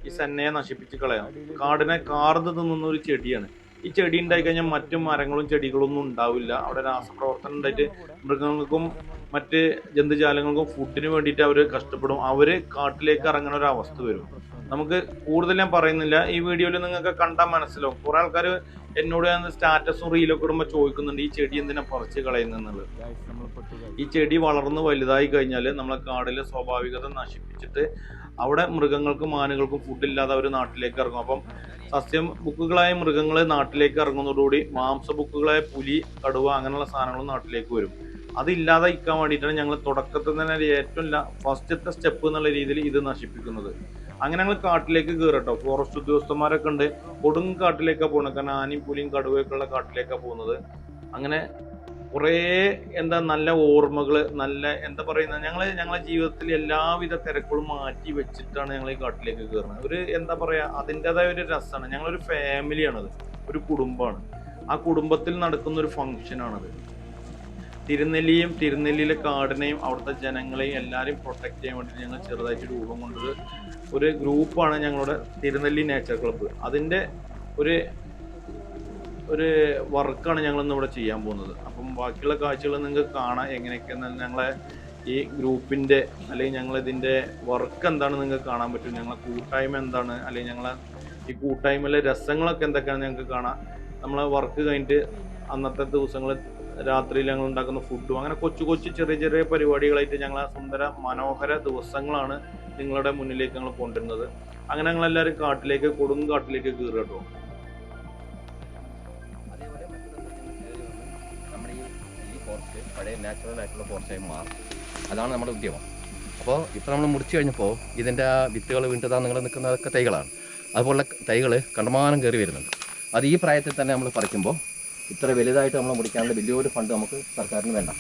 ഈ സെന്നയെ നശിപ്പിച്ച് കളയാം. കാടിനെ കാർന്ന് തിന്നുന്ന ഒരു ചെടിയാണ്. ഈ ചെടി ഉണ്ടായി കഴിഞ്ഞാൽ മറ്റു മരങ്ങളും ചെടികളൊന്നും ഉണ്ടാവില്ല. അവിടെ രാസപ്രവർത്തനം ഉണ്ടായിട്ട് മൃഗങ്ങൾക്കും മറ്റ് ജന്തുജാലങ്ങൾക്കും ഫുഡിന് വേണ്ടിയിട്ട് അവർ കഷ്ടപ്പെടും. അവർ കാട്ടിലേക്ക് ഇറങ്ങുന്ന ഒരു അവസ്ഥ വരും. നമുക്ക് കൂടുതൽ ഞാൻ പറയുന്നില്ല, ഈ വീഡിയോയിൽ നിങ്ങൾക്ക് കണ്ടാൽ മനസ്സിലാവും. കുറെ ആൾക്കാർ എന്നോട് സ്റ്റാറ്റസും റീലൊക്കെ ഇടുമ്പോൾ ചോദിക്കുന്നുണ്ട് ഈ ചെടി എന്തിനാ പറിച്ച് കളയുന്നുള്ളത്. ഈ ചെടി വളർന്ന് വലുതായി കഴിഞ്ഞാൽ നമ്മളെ കാടിലെ സ്വാഭാവികത നശിപ്പിച്ചിട്ട് അവിടെ മൃഗങ്ങൾക്കും മാനുകൾക്കും ഫുഡില്ലാതെ അവർ നാട്ടിലേക്ക് ഇറങ്ങും. അപ്പം സസ്യം ബുക്കുകളായ മൃഗങ്ങൾ നാട്ടിലേക്ക് ഇറങ്ങുന്നതോടുകൂടി മാംസബുക്കുകളായ പുലി, കടുവ അങ്ങനെയുള്ള സാധനങ്ങളും നാട്ടിലേക്ക് വരും. അതില്ലാതെ ഇരിക്കാൻ വേണ്ടിയിട്ടാണ് ഞങ്ങൾ തുടക്കത്തിൽ തന്നെ ഏറ്റവും ഫസ്റ്റത്തെ സ്റ്റെപ്പ് എന്നുള്ള രീതിയിൽ ഇത് നശിപ്പിക്കുന്നത്. അങ്ങനെ ഞങ്ങൾ കാട്ടിലേക്ക് കയറട്ടോ. ഫോറസ്റ്റ് ഉദ്യോഗസ്ഥന്മാരൊക്കെ ഉണ്ട്, കൊടുങ്കാട്ടിലേക്കാണ് പോകുന്നത്. കാരണം ആനയും പുലിയും കടുവയൊക്കെ ഉള്ള കാട്ടിലേക്കാണ് പോകുന്നത്. അങ്ങനെ കുറേ നല്ല ഓർമ്മകൾ, എന്താ പറയുന്നത്, ഞങ്ങളെ ജീവിതത്തിൽ എല്ലാവിധ തിരക്കുകളും മാറ്റി വെച്ചിട്ടാണ് ഞങ്ങൾ ഈ കാട്ടിലേക്ക് കയറുന്നത്. ഒരു എന്താ പറയുക, അതിൻ്റെതായ ഒരു രസമാണ്. ഞങ്ങളൊരു ഫാമിലിയാണത്, ഒരു കുടുംബമാണ്. ആ കുടുംബത്തിൽ നടക്കുന്ന ഒരു ഫംഗ്ഷനാണത്. തിരുനെല്ലിയിലെ കാടിനെയും അവിടുത്തെ ജനങ്ങളെയും എല്ലാവരെയും പ്രൊട്ടക്ട് ചെയ്യാൻ വേണ്ടിയിട്ട് ഞങ്ങൾ ചെറുതായിട്ട് രൂപം കൊണ്ടത് ഒരു ഗ്രൂപ്പാണ് ഞങ്ങളുടെ തിരുനെല്ലി നേച്ചർ ക്ലബ്ബ്. അതിൻ്റെ ഒരു വർക്കാണ് ഞങ്ങളിന്ന് ഇവിടെ ചെയ്യാൻ പോകുന്നത്. അപ്പം ബാക്കിയുള്ള കാഴ്ചകൾ നിങ്ങൾക്ക് കാണാം എങ്ങനെയൊക്കെയെന്ന്. ഞങ്ങളെ ഈ ഗ്രൂപ്പിൻ്റെ അല്ലെങ്കിൽ ഞങ്ങളിതിൻ്റെ വർക്ക് എന്താണെന്ന് നിങ്ങൾക്ക് കാണാൻ പറ്റും. ഞങ്ങളെ കൂട്ടായ്മ എന്താണ്, അല്ലെങ്കിൽ ഞങ്ങളെ ഈ കൂട്ടായ്മയിലെ രസങ്ങളൊക്കെ എന്തൊക്കെയാണ് ഞങ്ങൾക്ക് കാണാം. നമ്മളെ വർക്ക് കഴിഞ്ഞിട്ട് അന്നത്തെ ദിവസങ്ങൾ രാത്രിയിൽ ഞങ്ങൾ ഉണ്ടാക്കുന്ന ഫുഡും അങ്ങനെ കൊച്ചു ചെറിയ പരിപാടികളായിട്ട് ഞങ്ങൾ സുന്ദര മനോഹര ദിവസങ്ങളാണ് നിങ്ങളുടെ മുന്നിലേക്ക് ഞങ്ങൾ കൊണ്ടുവരുന്നത്. അങ്ങനെ ഞങ്ങളെല്ലാവരും കൊടുങ്കാട്ടിലേക്ക് കയറുക കേട്ടോ. നമ്മുടെ ഈ ഫോറസ്റ്റ് പഴയ നാച്ചുറൽ ആയിട്ടുള്ള ഫോറസ്റ്റായി മാറും. അതാണ് നമ്മുടെ ഉദ്യമം. അപ്പോൾ ഇപ്പോൾ നമ്മൾ മുറിച്ച് കഴിഞ്ഞപ്പോൾ ഇതിൻ്റെ വിത്തുകൾ വീണ്ടതാ നിങ്ങൾ നിൽക്കുന്നതൊക്കെ തൈകളാണ്. അതുപോലെ തൈകൾ കണ്ടമാനം കയറി വരുന്നുണ്ട്. അത് ഈ പ്രായത്തിൽ തന്നെ നമ്മൾ പറിക്കുമ്പോൾ ഇത്ര വലുതായിട്ട് നമ്മൾ മുറിക്കാനുള്ള വലിയൊരു ഫണ്ട് നമുക്ക് സർക്കാരിന് വേണ്ട.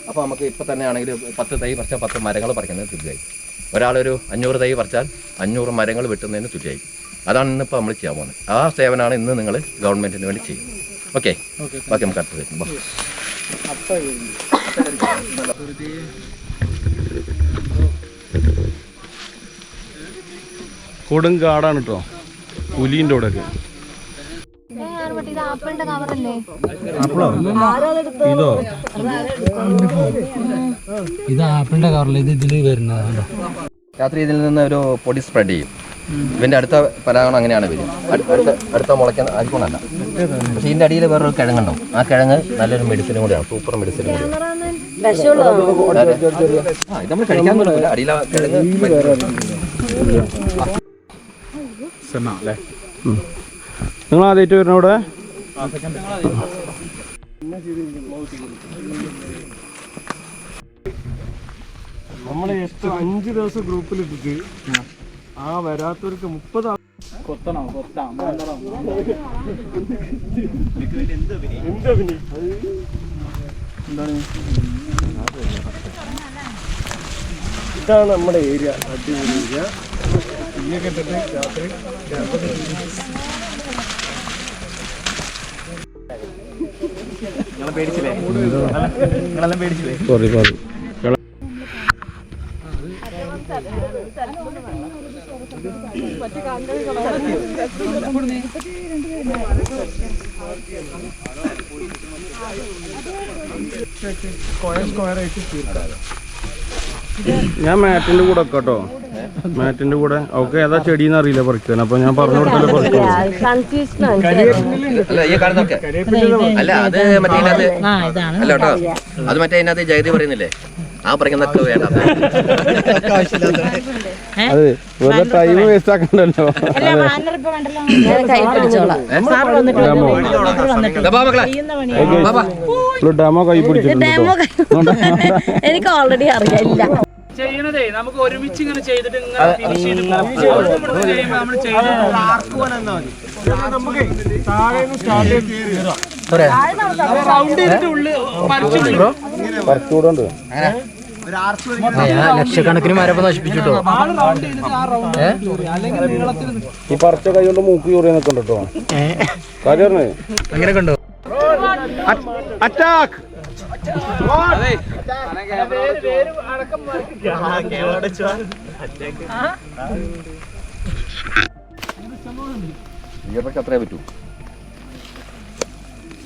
അപ്പോൾ നമുക്ക് ഇപ്പോൾ തന്നെ ആണെങ്കിൽ 10 തൈ പറിച്ചാൽ 10 മരങ്ങൾ പറിക്കുന്നതിന് തുല്യമായി. ഒരാളൊരു 500 തൈ പറിച്ചാൽ 500 മരങ്ങൾ വെട്ടുന്നതിന് തുല്യമായി. അതാണ് ഇന്നിപ്പോൾ നമ്മൾ ചെയ്യാൻ പോകുന്നത്. ആ സേവനമാണ് ഇന്ന് നിങ്ങൾ ഗവൺമെൻറ്റിന് വേണ്ടി ചെയ്യും. ഓക്കെ, ബാക്കി നമുക്ക് അടുത്ത് വരുമ്പോൾ കൊടുങ്കാടാണ് കേട്ടോ, പുലിൻ്റെ കൂടെയൊക്കെ. ഇത് ആപ്പിളിന്റെ കവറിൽ ഇതിൽ വരുന്നത്. രാത്രി ഇതിൽ നിന്ന് ഒരു പൊടി സ്പ്രെഡ് ചെയ്യും. ഇവൻ്റെ അടുത്ത പരാഗണം അങ്ങനെയാണ് വരും. അടുത്ത മുളയ്ക്കാൻ ആയിക്കോണല്ല. പക്ഷേ ഇതിൻ്റെ അടിയിൽ വേറൊരു കിഴങ്ങുണ്ടാവും. ആ കിഴങ്ങ് നല്ലൊരു മെഡിസിനും കൂടിയാണ്, സൂപ്പർ മെഡിസിനും കൂടിയാണ്. ഇത് നമ്മൾ കഴിക്കാൻ പറ്റില്ല. അടിയിലെ കിഴങ്ങ് നിങ്ങൾ ആദ്യമായിട്ട് വരുന്ന ഇവിടെ നമ്മള് 5 ദിവസം ഗ്രൂപ്പിലിട്ടിട്ട് ആ വരാത്തവർക്ക് 30 ഇതാണ് നമ്മുടെ ഏരിയ. അടിപൊളി ഏരിയ. ഇങ്ങനെയൊക്കെ ഇട്ടിട്ട് രാത്രി പേടിച്ചില്ലേ? സ്ക്വയറായിട്ട് തീർക്കാം. ഞാൻ മാറ്റിന്റെ കൂടെ കേട്ടോ, മാറ്റിന്റെ കൂടെ അവൾക്ക് ഏതാ ചെടിന്ന് അറിയില്ല പറിക്കാൻ. അപ്പൊ ഞാൻ പറഞ്ഞു കൊടുത്തല്ലേ പറിക്കും. അല്ല അത് മറ്റേ അല്ല കേട്ടോ, അത് മറ്റേ അതിനകത്ത് ജയതി പറയുന്നില്ലേ, ആ പറയുന്നൊക്കെ വേണ്ട. അതെ, വെറുതെ ടൈം വേസ്റ്റ് ആക്കണ്ടല്ലോ. ഡെമോ കൈ പിടിച്ചിട്ടുണ്ട്. എനിക്ക് ഓൾറെഡി അറിയില്ല. ചെയ്യണതേ നമുക്ക് ഒരുമിച്ച് ഇങ്ങനെ ചെയ്തിട്ട് നമുക്ക് താഴെ സ്റ്റാർട്ട് ലക്ഷക്കണക്കിന് മരപ്പ് നശിപ്പിച്ചിട്ടോ ഈ പറിച്ച കൈ കൊണ്ട് മൂക്ക് ചോറിയാൻ നിൽക്കണ്ട കേട്ടോ കാര്യ അങ്ങനെ കണ്ടോ അറ്റാക്ക് അത്രേ പറ്റൂ.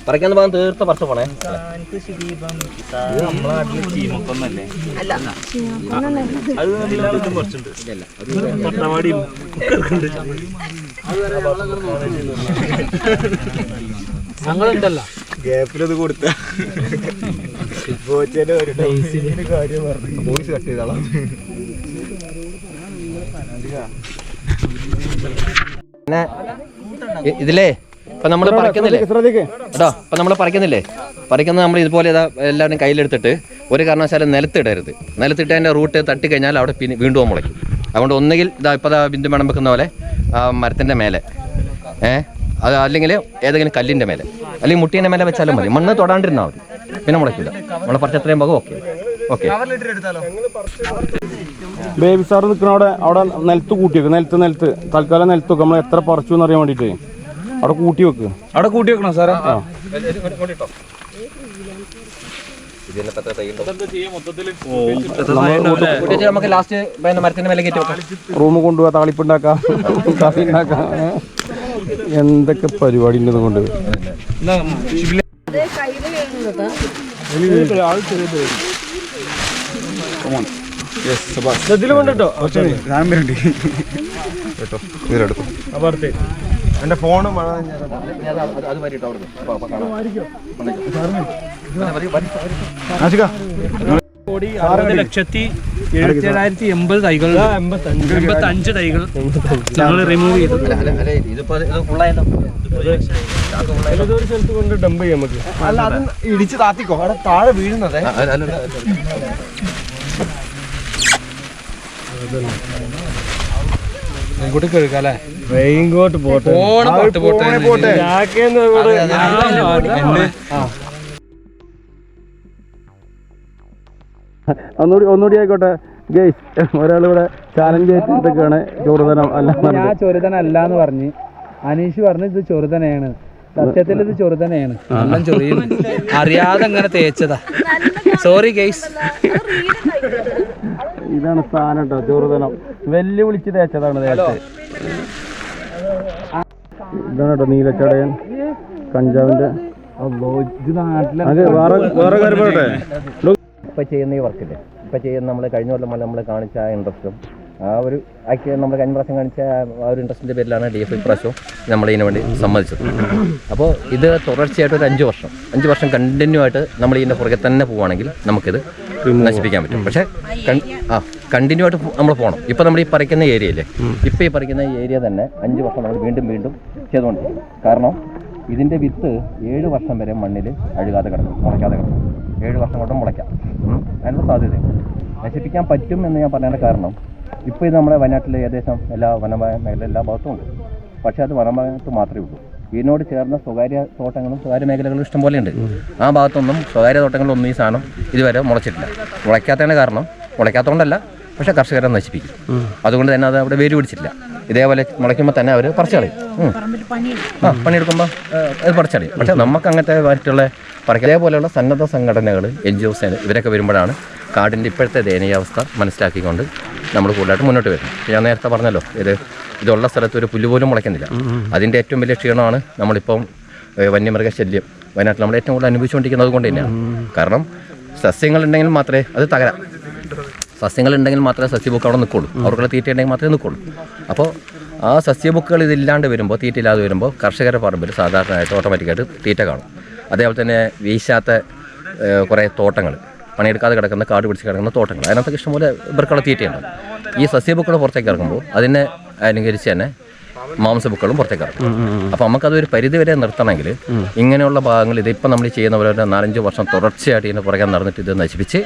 പറിക്കാൻ ഭാഗം തീർത്ത പറിച്ച പോണേ. ഞങ്ങളുണ്ടല്ലോ ഗ്യാപ്പിലത് കൊടുത്ത കാര്യം പറഞ്ഞു വോയിസ് കട്ട് ചെയ്താളാം. പിന്നെ ഇതിലേ ഇപ്പൊ നമ്മൾ പറിക്കുന്നില്ലേ കേട്ടോ, ഇപ്പൊ നമ്മൾ പറിക്കുന്നത് നമ്മൾ ഇതുപോലെ എല്ലാവരും കയ്യിലെടുത്തിട്ട് ഒരു കാരണവശാലും നിലത്തിടരുത്. നിലത്തിട്ട് അതിന്റെ റൂട്ട് തട്ടിക്കഴിഞ്ഞാൽ അവിടെ പിന്നെ വീണ്ടും മുളയ്ക്കും. അതുകൊണ്ട് ഒന്നുകിൽ ഇതാ ഇപ്പൊ ബിന്ദു മണം വെക്കുന്ന പോലെ മരത്തിന്റെ മേലെ അത് അല്ലെങ്കിൽ ഏതെങ്കിലും കല്ലിന്റെ മേലെ അല്ലെങ്കിൽ മുട്ടീന്റെ മേലെ വെച്ചാലും മതി. മണ്ണ് തൊടാണ്ടിരുന്നാൽ മതി, പിന്നെ മുളയ്ക്കില്ല. നമ്മൾ പറിച്ചത്രയും ഭാഗം ഓക്കെ ഓക്കെ. ബേബി സാർ നിൽക്കണ അവിടെ നിലത്ത് കൂട്ടിവെക്ക്. നിലത്ത് തൽക്കാലം നിലത്ത് വെക്ക്. നമ്മൾ എത്ര പറിച്ചു എന്ന് അറിയാൻ വേണ്ടിട്ട് അവിടെ കൂട്ടി വെക്ക്. അവിടെ കൂട്ടി വെക്കണം സാറേ. നമുക്ക് ലാസ്റ്റ് മരത്തിന്റെ മേലെ കയറ്റി വെക്കാം. റൂം കൊണ്ടുപോകാം, താളിപ്പുണ്ടാക്കാം, കാഫി ഉണ്ടാക്കാം. എന്തൊക്കെ പരിപാടി ഉണ്ടെന്ന് കൊണ്ട് എന്റെ ഫോണ് 6,77,080 തൈകൾ, 85 തൈകൾ ഞങ്ങൾ റിമൂവ് ചെയ്തു. ഏതൊരു സ്ഥലത്ത് കൊണ്ട് ഡംപ് ചെയ്യാം നമുക്ക്. അല്ല അത് ഇടിച്ച് താത്തിക്കോ, അവിടെ താഴെ വീഴുന്നത്. ഇങ്ങോട്ട് കേൾക്കാല്ലേ റെയിൻകോട്ട് പോട്ടെ ഒന്നുകൂടി ആയിക്കോട്ടെ. ഗെയ്സ് ഒരാളിവിടെ ചാലഞ്ച് ചെയ്തിട്ടൊക്കെയാണ് ചൊറുതനം അല്ല. ഞാൻ ചൊറുതന അല്ലാന്ന് പറഞ്ഞ് അനീഷ് പറഞ്ഞു ഇത് ചൊറുതനയാണ്. സത്യത്തിൽ ഇത് ചൊറുതനയാണ്. എല്ലാം ചൊറിയുന്നു, അറിയാതെ അങ്ങനെ തേച്ചതാ. Sorry guys. ഇതാണ് സ്ഥാനം കേട്ടോ, ചെറുതനം വെല്ലുവിളിച്ച് തേച്ചതാണ് നേരത്തെ. ഇതാണ് കേട്ടോ നീലച്ചടയൻ കഞ്ചാവിന്റെ. വേറെ കാര്യം പറയട്ടെ. ഇപ്പം ചെയ്യുന്ന ഈ വർക്കില്ലേ, ഇപ്പം ചെയ്യുന്ന നമ്മൾ കഴിഞ്ഞ കൊല്ലം നമ്മൾ കാണിച്ച ആ ഇൻട്രസ്റ്റും ആ ഒരു നമ്മൾ കഴിഞ്ഞ പ്രാവശ്യം കാണിച്ച ആ ഒരു ഇൻട്രസ്റ്റിൻ്റെ പേരിലാണ് DFI പ്രാവശ്യവും നമ്മൾ ഇതിനു വേണ്ടി സമ്മതിച്ചത്. അപ്പോൾ ഇത് തുടർച്ചയായിട്ട് ഒരു 5 വർഷം കണ്ടിന്യൂ ആയിട്ട് നമ്മൾ ഇതിൻ്റെ പുറകെ തന്നെ പോവുകയാണെങ്കിൽ നമുക്കിത് നശിപ്പിക്കാൻ പറ്റും. പക്ഷേ കണ്ടിന്യൂ ആയിട്ട് നമ്മൾ പോകണം. ഇപ്പോൾ നമ്മൾ ഈ പറിക്കുന്ന ഏരിയയില്ലേ, ഇപ്പോൾ ഈ പറിക്കുന്ന ഏരിയ തന്നെ 5 വർഷം നമ്മൾ വീണ്ടും ചെയ്തുകൊണ്ടിരിക്കും. കാരണം ഇതിൻ്റെ വിത്ത് 7 വർഷം വരെ മണ്ണിൽ അഴുകാതെ കിടക്കും, മുളയ്ക്കാതെ കിടക്കും. 7 വർഷം കൊണ്ട് മുളയ്ക്കാം. അതിനുള്ള സാധ്യത നശിപ്പിക്കാൻ പറ്റും എന്ന് ഞാൻ പറയാനുള്ള കാരണം, ഇപ്പോൾ ഇത് നമ്മുടെ വയനാട്ടിലെ ഏകദേശം എല്ലാ വനമേഖല എല്ലാ ഭാഗത്തും ഉണ്ട്. പക്ഷേ അത് വനഭാഗത്ത് മാത്രമേ ഉള്ളൂ. ഇതിനോട് ചേർന്ന സ്വകാര്യ തോട്ടങ്ങളും സ്വകാര്യ മേഖലകളും ഇഷ്ടംപോലെ ഉണ്ട്. ആ ഭാഗത്തൊന്നും സ്വകാര്യ തോട്ടങ്ങളിലൊന്നും ഈ സാധനം ഇതുവരെ മുളച്ചിട്ടില്ല. മുളയ്ക്കാത്തതിന് കാരണം, മുളയ്ക്കാത്തതുകൊണ്ടല്ല, പക്ഷേ കർഷകരെ നശിപ്പിക്കും. അതുകൊണ്ട് തന്നെ അത് അവിടെ വേര് പിടിച്ചിട്ടില്ല. ഇതേപോലെ മുളയ്ക്കുമ്പോൾ തന്നെ അവർ പറിച്ചളയും. പണിയെടുക്കുമ്പോൾ അത് പറിച്ചളയും. പക്ഷേ നമുക്ക് അങ്ങനത്തെ മറ്റുള്ള ഇതേപോലെയുള്ള സന്നദ്ധ സംഘടനകൾ, NGOs ഇവരൊക്കെ വരുമ്പോഴാണ് കാടിൻ്റെ ഇപ്പോഴത്തെ ദയനീയാവസ്ഥ മനസ്സിലാക്കിക്കൊണ്ട് നമ്മൾ കൂടുതലായിട്ട് മുന്നോട്ട് വരുന്നത്. ഞാൻ നേരത്തെ പറഞ്ഞല്ലോ, ഇതുള്ള സ്ഥലത്ത് ഒരു പുല്ല് പോലും മുളയ്ക്കുന്നില്ല. അതിൻ്റെ ഏറ്റവും വലിയ ക്ഷീണമാണ് നമ്മളിപ്പം വന്യമൃഗശല്യം വയനാട്ടിൽ നമ്മൾ ഏറ്റവും കൂടുതൽ അനുഭവിച്ചുകൊണ്ടിരിക്കുന്നത് കൊണ്ട് തന്നെയാണ്. കാരണം സസ്യങ്ങളുണ്ടെങ്കിൽ മാത്രമേ അത് തകരാം. സസ്യങ്ങളുണ്ടെങ്കിൽ മാത്രമേ സസ്യബുക്ക് അവിടെ നിൽക്കുള്ളൂ. അവർക്കുള്ള തീറ്റ ഉണ്ടെങ്കിൽ മാത്രമേ നിൽക്കുള്ളൂ. അപ്പോൾ ആ സസ്യബുക്കുകൾ ഇതില്ലാണ്ട് വരുമ്പോൾ, തീറ്റ ഇല്ലാതെ വരുമ്പോൾ കർഷകരുടെ പറമ്പിൽ സാധാരണയായിട്ട് ഓട്ടോമാറ്റിക്കായിട്ട് തീറ്റ കാണും. അതേപോലെ തന്നെ വീശാത്ത കുറേ തോട്ടങ്ങൾ, പണിയെടുക്കാതെ കിടക്കുന്ന കാട് പിടിച്ച് കിടക്കുന്ന തോട്ടങ്ങൾ, അതിനകത്തൊക്കെ ഇഷ്ടംപോലെ ഇവർക്കുള്ള തീറ്റയുണ്ട്. ഈ സസ്യബുക്കുകൾ പുറത്തേക്ക് ഇറങ്ങുമ്പോൾ അതിനെ അനുകരിച്ച് തന്നെ മാംസബുക്കളും പുറത്തേക്ക് ഇറക്കും. അപ്പോൾ നമുക്കതൊരു പരിധി വരെ നിർത്തണമെങ്കിൽ ഇങ്ങനെയുള്ള ഭാഗങ്ങൾ ഇതിപ്പോൾ നമ്മൾ ചെയ്യുന്ന പോലെ 4-5 വർഷം തുടർച്ചയായിട്ട് ഇതിന് പുറകെ നടന്നിട്ട് ഇത് നശിപ്പിച്ച്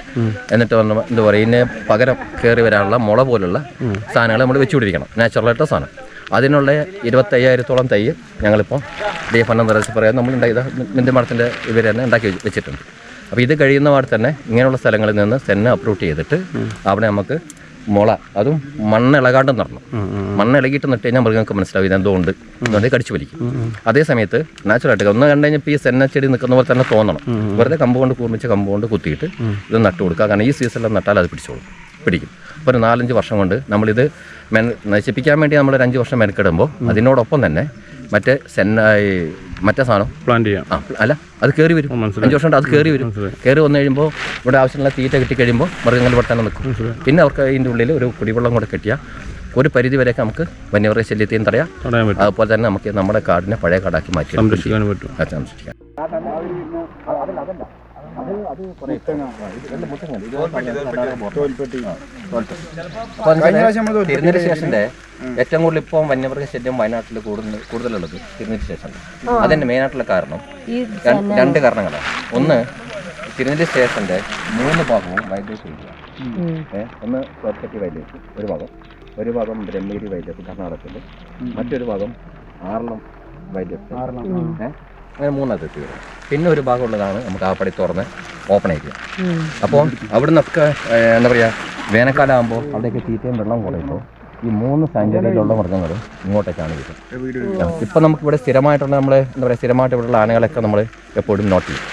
എന്നിട്ട് എന്താ പറയുക ഇതിനെ പകരം കയറി വരാനുള്ള മുള പോലുള്ള സാധനങ്ങൾ നമ്മൾ വെച്ചുകൊണ്ടിരിക്കണം. നാച്ചുറലായിട്ട് സാധനം അതിനുള്ള 25,000-ഓളം തൈ ഞങ്ങളിപ്പോൾ DFN പറയാൻ നമ്മൾ മിന്തിമഠത്തിൻ്റെ ഇവർ തന്നെ ഉണ്ടാക്കി വെച്ചിട്ടുണ്ട്. അപ്പോൾ ഇത് കഴിയുന്ന പാടെ തന്നെ ഇങ്ങനെയുള്ള സ്ഥലങ്ങളിൽ നിന്ന് സെന്ന അപ്രൂവ് ചെയ്തിട്ട് അവിടെ നമുക്ക് മുള അതും മണ്ണിളകാണ്ട് നടണം. മണ്ണിളകിയിട്ട് നട്ട് കഴിഞ്ഞാൽ മൃഗങ്ങൾക്ക് മനസ്സിലാവും ഇതെന്തുകൊണ്ട് എന്നുകൊണ്ട് കടിച്ചു വലിക്കും. അതേ സമയത്ത് നാച്ചുറലായിട്ട് ഒന്ന് കണ്ടു കഴിഞ്ഞപ്പോൾ ഈ സെന്ന ചെടി നിൽക്കുന്ന പോലെ തന്നെ തോന്നണം. വെറുതെ കമ്പ് കൊണ്ട് കൂർമിച്ച് കമ്പ് കൊണ്ട് കുത്തിയിട്ട് ഇത് നട്ടു കൊടുക്കുക. കാരണം ഈ സീസണിൽ നട്ടാൽ അത് പിടിക്കും. അപ്പോൾ ഒരു 4-5 വർഷം കൊണ്ട് നമ്മളിത് നശിപ്പിക്കാൻ വേണ്ടി നമ്മൾ 5 വർഷം മെനക്കെടുമ്പോൾ അതിനോടൊപ്പം തന്നെ മറ്റേ സാധനം പ്ലാന്റ് ചെയ്യാം. അല്ല അത് കയറി വരും. 5 വർഷം കൊണ്ട് അത് കയറി വരും. കയറി വന്നു കഴിയുമ്പോൾ ഇവിടെ ആവശ്യമുള്ള തീറ്റ കിട്ടിക്കഴിയുമ്പോൾ മൃഗങ്ങൾ പെട്ടെന്ന് നിൽക്കും. പിന്നെ അവർക്ക് ഇതിൻ്റെ ഉള്ളിൽ ഒരു കുടിവെള്ളം കൂടെ കിട്ടിയാൽ ഒരു പരിധി വരെയൊക്കെ നമുക്ക് വന്യമൃഗ ശല്യത്തെയും തടയാം. അതുപോലെ തന്നെ നമുക്ക് നമ്മുടെ കാടിനെ പഴയ കാടാക്കി മാറ്റി സംരക്ഷിക്കാനും പറ്റും. സംരക്ഷിക്കാം. തിരുനെല്ലി സ്റ്റേഷന്റെ ഏറ്റവും കൂടുതൽ ഇപ്പോൾ വന്യമൃഗ ശല്യം വയനാട്ടിൽ കൂടുതലുള്ളത് തിരുനെല്ലി സ്റ്റേഷനിൽ. അതിന്റെ മെയിനായിട്ടുള്ള കാരണം 2 കാരണങ്ങളാണ്. ഒന്ന്, തിരുനെല്ലി സ്റ്റേഷന്റെ 3 ഭാഗവും വൈദ്യുതി ചെയ്യുക. ഒന്ന് കോർക്കട്ടി വൈദ്യുതി ഒരു ഭാഗം ബ്രഹ്മഗിരി വൈദ്യുതി കർണാടകത്തിൽ, മറ്റൊരു ഭാഗം ആറളം വൈദ്യുതി. അങ്ങനെ 3 അതിർത്തി വരും. പിന്നെ ഒരു ഭാഗമുള്ളതാണ് നമുക്ക് ആപ്പടി തുറന്ന് ഓപ്പൺ ഏരിയ. അപ്പോൾ അവിടെ നിന്നൊക്കെ എന്താ പറയുക, വേനൽക്കാലം ആകുമ്പോൾ അവിടേക്ക് തീറ്റയും വെള്ളം കുറയുമ്പോൾ ഈ 3 സാഞ്ചുറിയിലുള്ള മൃഗങ്ങളും ഇങ്ങോട്ടേക്കാണ് വരും. ഇപ്പം നമുക്കിവിടെ സ്ഥിരമായിട്ടുള്ള എന്താ പറയുക, സ്ഥിരമായിട്ട് ഇവിടെയുള്ള ആനകളൊക്കെ നമ്മൾ എപ്പോഴും നോട്ട് ചെയ്യും.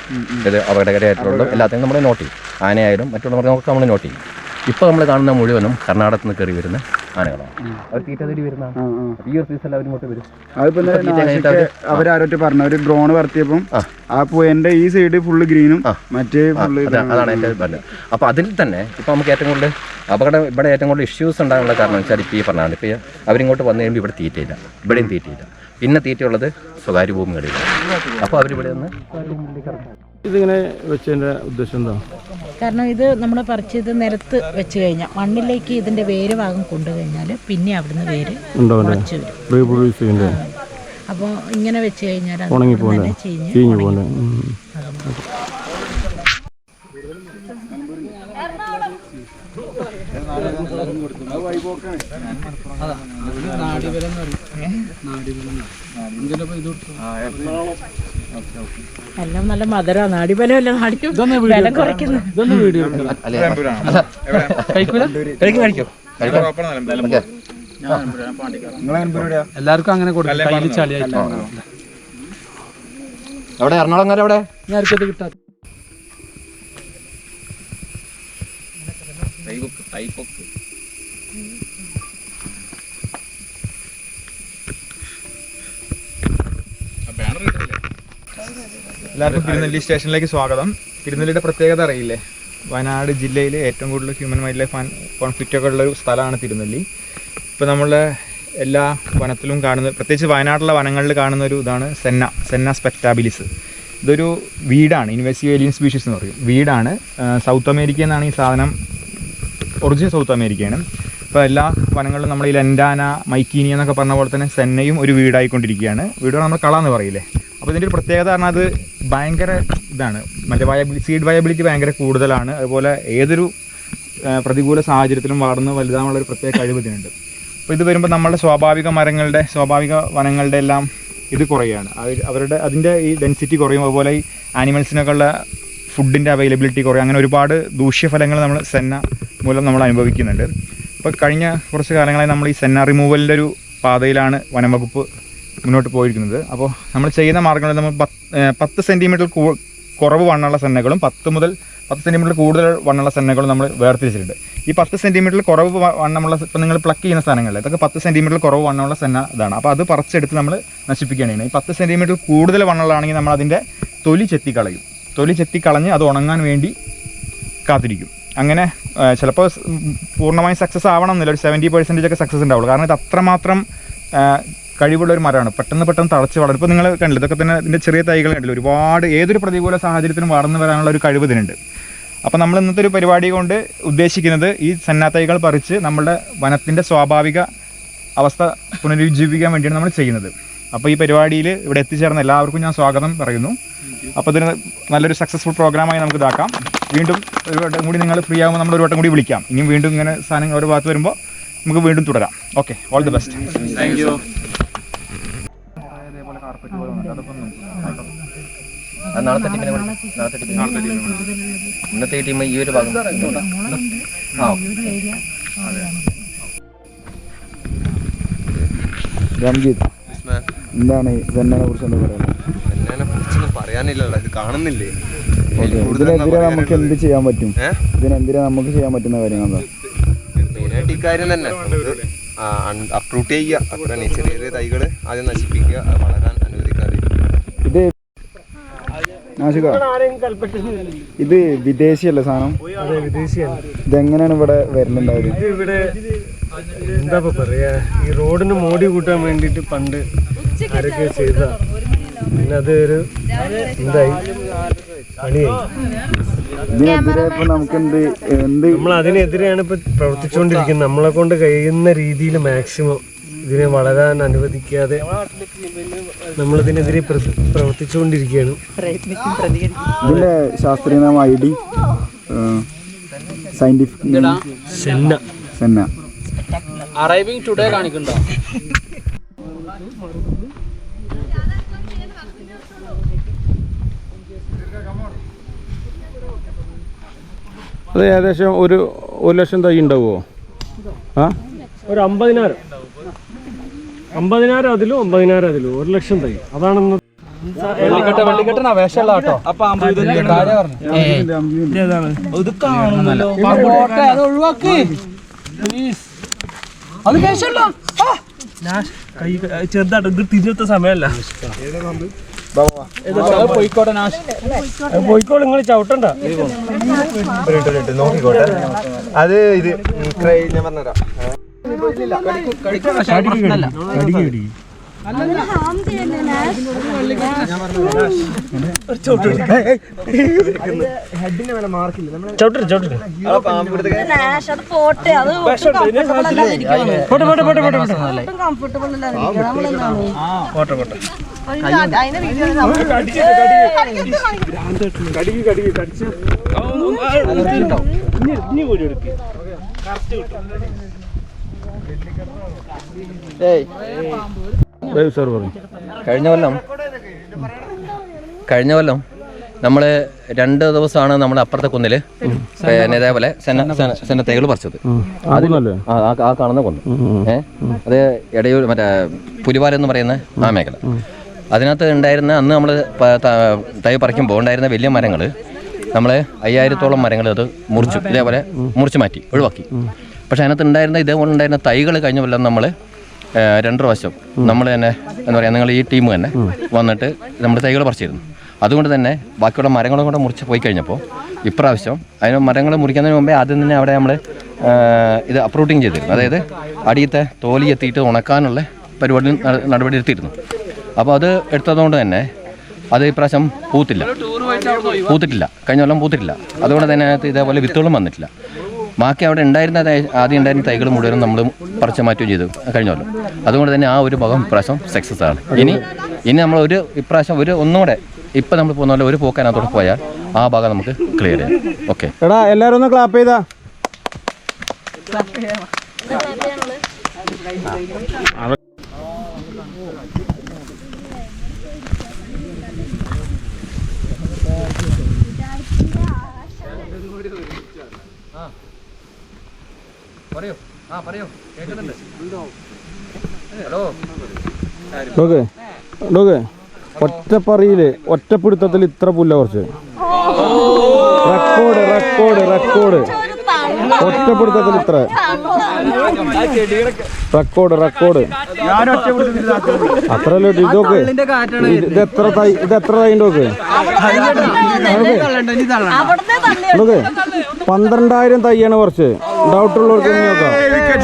ഇത് അപകടകരമായിട്ടുള്ള എല്ലാത്തിനും നമ്മൾ നോട്ട് ചെയ്യും. ആനയായാലും മറ്റുള്ള മൃഗങ്ങളൊക്കെ നമ്മൾ നോട്ട് ചെയ്യും. ഇപ്പോൾ നമ്മൾ കാണുന്ന മുഴുവനും കർണാടകത്തിൽ നിന്ന് കയറി വരുന്ന ആനകളാണ്. അവർ തീറ്റ തേടി വരുന്നതാണ്. ഈ ഒരു സീസണിൽ അവരിങ്ങോട്ട് വരും. അവരാരോട്ട് പറഞ്ഞു, ഒരു ഡ്രോൺ പറത്തിയപ്പം ആ പോയിന്റെ ഈ സൈഡ് ഫുള്ള് ഗ്രീനും മറ്റേ അതാണ് എൻ്റെ പറഞ്ഞത്. അപ്പോൾ അതിൽ തന്നെ ഇപ്പം നമുക്ക് ഏറ്റവും കൂടുതൽ ഇവിടെ ഏറ്റവും കൂടുതൽ ഇഷ്യൂസ് ഉണ്ടാകാനുള്ള കാരണം വെച്ചാൽ ഇപ്പോൾ ഈ പറഞ്ഞാണ്, ഇപ്പോൾ അവരിങ്ങോട്ട് വന്നു കഴിയുമ്പോൾ ഇവിടെ തീറ്റയില്ല, ഇവിടെയും തീറ്റയില്ല. പിന്നെ തീറ്റയുള്ളത് സ്വകാര്യ ഭൂമികളിൽ. അപ്പോൾ അവരിവിടെ നിന്ന് ഇതിങ്ങനെ വെച്ചതിൻ്റെ ഉദ്ദേശം എന്താ? കാരണം ഇത് നമ്മൾ പറിച്ചത് നിലത്ത് വെച്ച് കഴിഞ്ഞാൽ മണ്ണിലേക്ക് ഇതിൻ്റെ വേര് ഭാഗം കൊണ്ടു കഴിഞ്ഞാൽ പിന്നെ അവിടുന്ന് വേര് മുളച്ച് വരും. അപ്പോൾ ഇങ്ങനെ വെച്ച് കഴിഞ്ഞാൽ ഉണങ്ങി പോലെ ചീഞ്ഞു പോലെ. എല്ലാം നല്ല മധുരമാണ്. നാടിബലമല്ല, നാടിക്കും വില കുറയ്ക്കുന്നു. എല്ലാവർക്കും അങ്ങനെ കൊടുക്കും. എവിടെ എറണാകുളം എവിടെ ഞാർക്കത് കിട്ടാ എല്ലാവർക്കും തിരുനെല്ലി സ്റ്റേഷനിലേക്ക് സ്വാഗതം. തിരുനെല്ലിയുടെ പ്രത്യേകത അറിയില്ലേ? വയനാട് ജില്ലയിൽ ഏറ്റവും കൂടുതൽ ഹ്യൂമൻ വൈൽഡ് ലൈഫ് കോൺഫ്ലിക്റ്റൊക്കെ ഉള്ളൊരു സ്ഥലമാണ് തിരുനെല്ലി. ഇപ്പോൾ നമ്മൾ എല്ലാ വനത്തിലും കാണുന്ന, പ്രത്യേകിച്ച് വയനാട്ടിലെ വനങ്ങളിൽ കാണുന്ന ഒരു ഇതാണ് സെന്ന സ്പെക്ടാബിലിസ്. ഇതൊരു വീടാണ്, ഇൻവേസീവ് ഏലിയൻ സ്പീഷീസ് എന്ന് പറയും. വീടാണ്. സൗത്ത് അമേരിക്കയിൽ നിന്നാണ് ഈ സാധനം, ഒറിജിൻ സൗത്ത് അമേരിക്കയാണ്. ഇപ്പോൾ എല്ലാ വനങ്ങളിലും നമ്മൾ ഈ ലെൻഡാന, മൈക്കീനി എന്നൊക്കെ പറഞ്ഞ പോലെ തന്നെ സെന്നയും ഒരു വീടായിക്കൊണ്ടിരിക്കുകയാണ്. വീട് നമ്മൾ കള എന്ന് പറയില്ലേ. അപ്പോൾ ഇതിൻ്റെ ഒരു പ്രത്യേകത പറഞ്ഞാൽ അത് ഭയങ്കര ഇതാണ്, മറ്റേ സീഡ് വയബിലിറ്റി ഭയങ്കര കൂടുതലാണ്. അതുപോലെ ഏതൊരു പ്രതികൂല സാഹചര്യത്തിലും വളർന്ന് വലുതാനുള്ളൊരു പ്രത്യേക കഴിവ് ഇതിനുണ്ട്. അപ്പോൾ ഇത് വരുമ്പോൾ നമ്മുടെ സ്വാഭാവിക വനങ്ങളുടെ എല്ലാം ഇത് കുറയുകയാണ്. അതിൻ്റെ ഈ ഡെൻസിറ്റി കുറയും. അതുപോലെ ഈ ആനിമൽസിനൊക്കെ ഉള്ള ഫുഡിൻ്റെ അവൈലബിലിറ്റി കുറയും. അങ്ങനെ ഒരുപാട് ദൂഷ്യഫലങ്ങൾ നമ്മൾ സെന്ന മൂലം നമ്മൾ അനുഭവിക്കുന്നുണ്ട്. ഇപ്പോൾ കഴിഞ്ഞ കുറച്ച് കാലങ്ങളായി നമ്മൾ ഈ സെന്ന റിമൂവലിൻ്റെ ഒരു പാതയിലാണ് വനംവകുപ്പ് മുന്നോട്ട് പോയിരിക്കുന്നത്. അപ്പോൾ നമ്മൾ ചെയ്യുന്ന മാർഗ്ഗങ്ങളിൽ നമ്മൾ 10 സെൻറ്റിമീറ്റർ കുറവ് വണ്ണമുള്ള സെന്നകളും 10 സെൻറ്റിമീറ്റർ കൂടുതൽ വണ്ണമുള്ള സെന്നകളും നമ്മൾ വേർതിരിച്ചിട്ടുണ്ട്. ഈ 10 സെൻറ്റിമീറ്റർ കുറവ് വണ്ണമുള്ള, ഇപ്പോൾ നിങ്ങൾ പ്ലക്ക് ചെയ്യുന്ന സാധനങ്ങളിൽ ഇതൊക്കെ 10 സെൻറ്റിമീറ്റർ കുറവ് വണ്ണമുള്ള സെന്ന ഇതാണ്. അപ്പോൾ അത് പറിച്ചെടുത്ത് നമ്മൾ നശിപ്പിക്കുകയാണ്. ഈ 10 സെൻറ്റിമീറ്റർ കൂടുതൽ വണ്ണമുള്ളതാണെങ്കിൽ നമ്മൾ അതിൻ്റെ തൊലി ചെത്തിക്കളഞ്ഞ് അത് ഉണങ്ങാൻ വേണ്ടി കാത്തിരിക്കും. അങ്ങനെ ചിലപ്പോൾ പൂർണ്ണമായും സക്സസ് ആവണം എന്നില്ല, ഒരു 70% ഒക്കെ സക്സസ് ഉണ്ടാവുള്ളൂ. കാരണം ഇത് അത്രമാത്രം കഴിവുള്ള ഒരു മരമാണ്. പെട്ടെന്ന് തളച്ച് വളരും. ഇപ്പോൾ നിങ്ങൾ കണ്ടില്ല, ഇതൊക്കെ തന്നെ ഇതിൻ്റെ ചെറിയ തൈകൾ കണ്ടില്ല. ഒരുപാട് ഏതൊരു പ്രതികൂല സാഹചര്യത്തിനും വളർന്നു വരാനുള്ള ഒരു കഴിവ് ഇതിനുണ്ട്. അപ്പോൾ നമ്മൾ ഇന്നത്തെ ഒരു പരിപാടി കൊണ്ട് ഉദ്ദേശിക്കുന്നത് ഈ സെന്ന തൈകൾ പറിച്ച് നമ്മുടെ വനത്തിൻ്റെ സ്വാഭാവിക അവസ്ഥ പുനരുജ്ജീവിക്കാൻ വേണ്ടിയാണ് നമ്മൾ ചെയ്യുന്നത്. അപ്പോൾ ഈ പരിപാടിയിൽ ഇവിടെ എത്തിച്ചേർന്ന എല്ലാവർക്കും ഞാൻ സ്വാഗതം പറയുന്നു. അപ്പോൾ ഇതിന് നല്ലൊരു സക്സസ്ഫുൾ പ്രോഗ്രാമായി നമുക്ക് ഇതാക്കാം. വീണ്ടും ഒരു വട്ടം കൂടി നിങ്ങൾ ഫ്രീ ആകുമ്പോൾ നമ്മൾ ഒരു വട്ടം കൂടി വിളിക്കാം. ഇനിയും വീണ്ടും ഇങ്ങനെ സാധനങ്ങൾ ഓരോ ഭാഗത്ത് വരുമ്പോൾ നമുക്ക് വീണ്ടും തുടരാം. Okay, all the best. Thank you. നാളത്തെ ടീമിനെ ഇന്നത്തെ ടീം ഈ ഒരു ഭാഗം രഞ്ജിത്ത്, എന്താണ് വെണ്ണനെ കുറിച്ച് എന്താ പറയുന്നത്? പറയാനില്ലല്ലോ, ഇത് കാണുന്നില്ലേ? ഇതിനെതിരെ നമുക്ക് എന്ത് ചെയ്യാൻ പറ്റും? ഇതിനെതിരെ നമുക്ക് ചെയ്യാൻ പറ്റുന്ന കാര്യങ്ങൾ എന്താ? മെയിനായിട്ട് ഇക്കാര്യം തന്നെ അപ്രൂട്ട് ചെയ്യുക, അത്ര ചെറിയ ചെറിയ തൈകൾ ആദ്യം നശിപ്പിക്കുക, അത് വളരാൻ അനുവദിക്കാതെ. ഇത് നാശിക, ഇത് വിദേശിയല്ലേ സാധനം? അതെ, വിദേശിയാണ്. ഇതെങ്ങനെയാണ് ഇവിടെ വരലുണ്ടായത്? ഇത് ഇവിടെ എന്താ പറയാ, ഈ റോഡിന് മോടി കൂട്ടാൻ വേണ്ടിയിട്ട് പണ്ട് ആരൊക്കെ ചെയ്ത, പിന്നെ അത് ഒരു എന്തായി പണിയായി. ഇതിനെതിരെ ഇപ്പൊ നമുക്ക് എന്ത് നമ്മൾ അതിനെതിരെയാണ് ഇപ്പൊ പ്രവർത്തിച്ചുകൊണ്ടിരിക്കുന്നത്. നമ്മളെ കൊണ്ട് കഴിയുന്ന രീതിയിൽ മാക്സിമം ഇതിനെ വളരാൻ അനുവദിക്കാതെ നമ്മളിതിനെതിരെ പ്രവർത്തിച്ചുകൊണ്ടിരിക്കുകയാണ്. ഇതിന്റെ ശാസ്ത്രീയ നാമം ID, scientific senna. Arriving today കാണിക്കണ്ടോ? അത് ഏകദേശം ഒരു 1,00,000 തൈ ഉണ്ടാവുമോ? ഒരു 50,000 അതിലും 1,00,000 തൈ. അതാണ് വെള്ളിക്കെട്ടനാ വേഷമുള്ള കേട്ടോ. അപ്പൊ ഇത് കാണുന്നല്ലോ, അത് ഒഴിവാക്കി. അത് വേഷമല്ല, ചെറുതായിട്ട് ഇത് തിരിഞ്ഞെത്ത സമയമല്ല. പോയിക്കോട്ടെ നാശ്, പോയിക്കോളൂ, നിങ്ങൾ ചവിട്ടണ്ട. നോക്കിക്കോട്ടെ, അത് ഇത് ഞാൻ പറഞ്ഞുതരാം. കഴിഞ്ഞ കൊല്ലം നമ്മൾ 2 ദിവസമാണ് നമ്മൾ അപ്പുറത്തെ കുന്നിൽ പിന്നെ ഇതേപോലെ സെന തൈകൾ പറിച്ചത്. ആ കാണുന്ന കുന്ന്, അത് ഇടയൂർ മറ്റേ പുലിവാല എന്ന് പറയുന്ന ആ മേഖല. അതിനകത്ത് ഉണ്ടായിരുന്ന അന്ന് നമ്മൾ തൈ പറിക്കുമ്പോൾ ഉണ്ടായിരുന്ന വലിയ മരങ്ങൾ നമ്മൾ 5000-ഓളം മരങ്ങൾ അത് മുറിച്ചു, ഇതേപോലെ മുറിച്ച് മാറ്റി ഒഴിവാക്കി. പക്ഷേ അതിനകത്ത് ഉണ്ടായിരുന്ന ഇതേപോലെ ഉണ്ടായിരുന്ന തൈകൾ കഴിഞ്ഞ കൊല്ലം നമ്മൾ 2 പ്രാവശ്യം നമ്മൾ തന്നെ എന്താ പറയുക, നിങ്ങൾ ഈ ടീം തന്നെ വന്നിട്ട് നമ്മൾ തൈകൾ പറിച്ചിരുന്നു. അതുകൊണ്ട് തന്നെ ബാക്കിയുള്ള മരങ്ങളും കൂടെ മുറിച്ച് പോയി കഴിഞ്ഞപ്പോൾ ഇപ്രാവശ്യം അതിന് മരങ്ങൾ മുറിക്കുന്നതിന് മുമ്പേ ആദ്യം തന്നെ അവിടെ നമ്മൾ ഇത് അപ്രൂട്ടിങ് ചെയ്തിരുന്നു. അതായത് അടിയത്തെ തോലി എത്തിയിട്ട് ഉണക്കാനുള്ള നടപടി എടുത്തിരുന്നു. അപ്പോൾ അത് എടുത്തതുകൊണ്ട് തന്നെ അത് ഇപ്രാവശ്യം പൂത്തിട്ടില്ല, കഴിഞ്ഞ കൊല്ലം പൂത്തിട്ടില്ല. അതുകൊണ്ട് തന്നെ അതിനകത്ത് ഇതേപോലെ വിത്തുകളും വന്നിട്ടില്ല. ബാക്കി അവിടെ ആദ്യം ഉണ്ടായിരുന്ന തൈകൾ മുഴുവനും നമ്മൾ പറിച്ച് മാറ്റുകയും ചെയ്തു കഴിഞ്ഞ കൊല്ലം. അതുകൊണ്ട് തന്നെ ആ ഒരു ഭാഗം ഇപ്രാവശ്യം സക്സസ് ആണ്. ഇനി നമ്മൾ ഇപ്രാവശ്യം ഒന്നുകൂടെ ഇപ്പം നമ്മൾ പോകുന്ന പോലെ ഒരു പോക്കാനകത്തോടെ പോയാൽ ആ ഭാഗം നമുക്ക് ക്ലിയർ ചെയ്യാം. ഓക്കെ, എടാ എല്ലാവരും ഒന്ന് ക്ലാപ്പ് ചെയ്താ. പറയൂ, കേൾക്കുന്നുണ്ട്. ഹലോ, ഒറ്റപ്പറിയില് ഒറ്റപ്പിടുത്തത്തിൽ ഇത്ര പുല്ല കുറച്ച് റെക്കോർഡ് ഒറ്റപ്പിടുത്തത്തിൽ ഇത്ര റെക്കോർഡ് അത്രല്ലോ. ഇതൊക്കെ ഇത് എത്ര തൈ നോക്ക്. 12,000 തൈയാണ് കുറച്ച്. ഡൗട്ടുള്ളവർക്ക്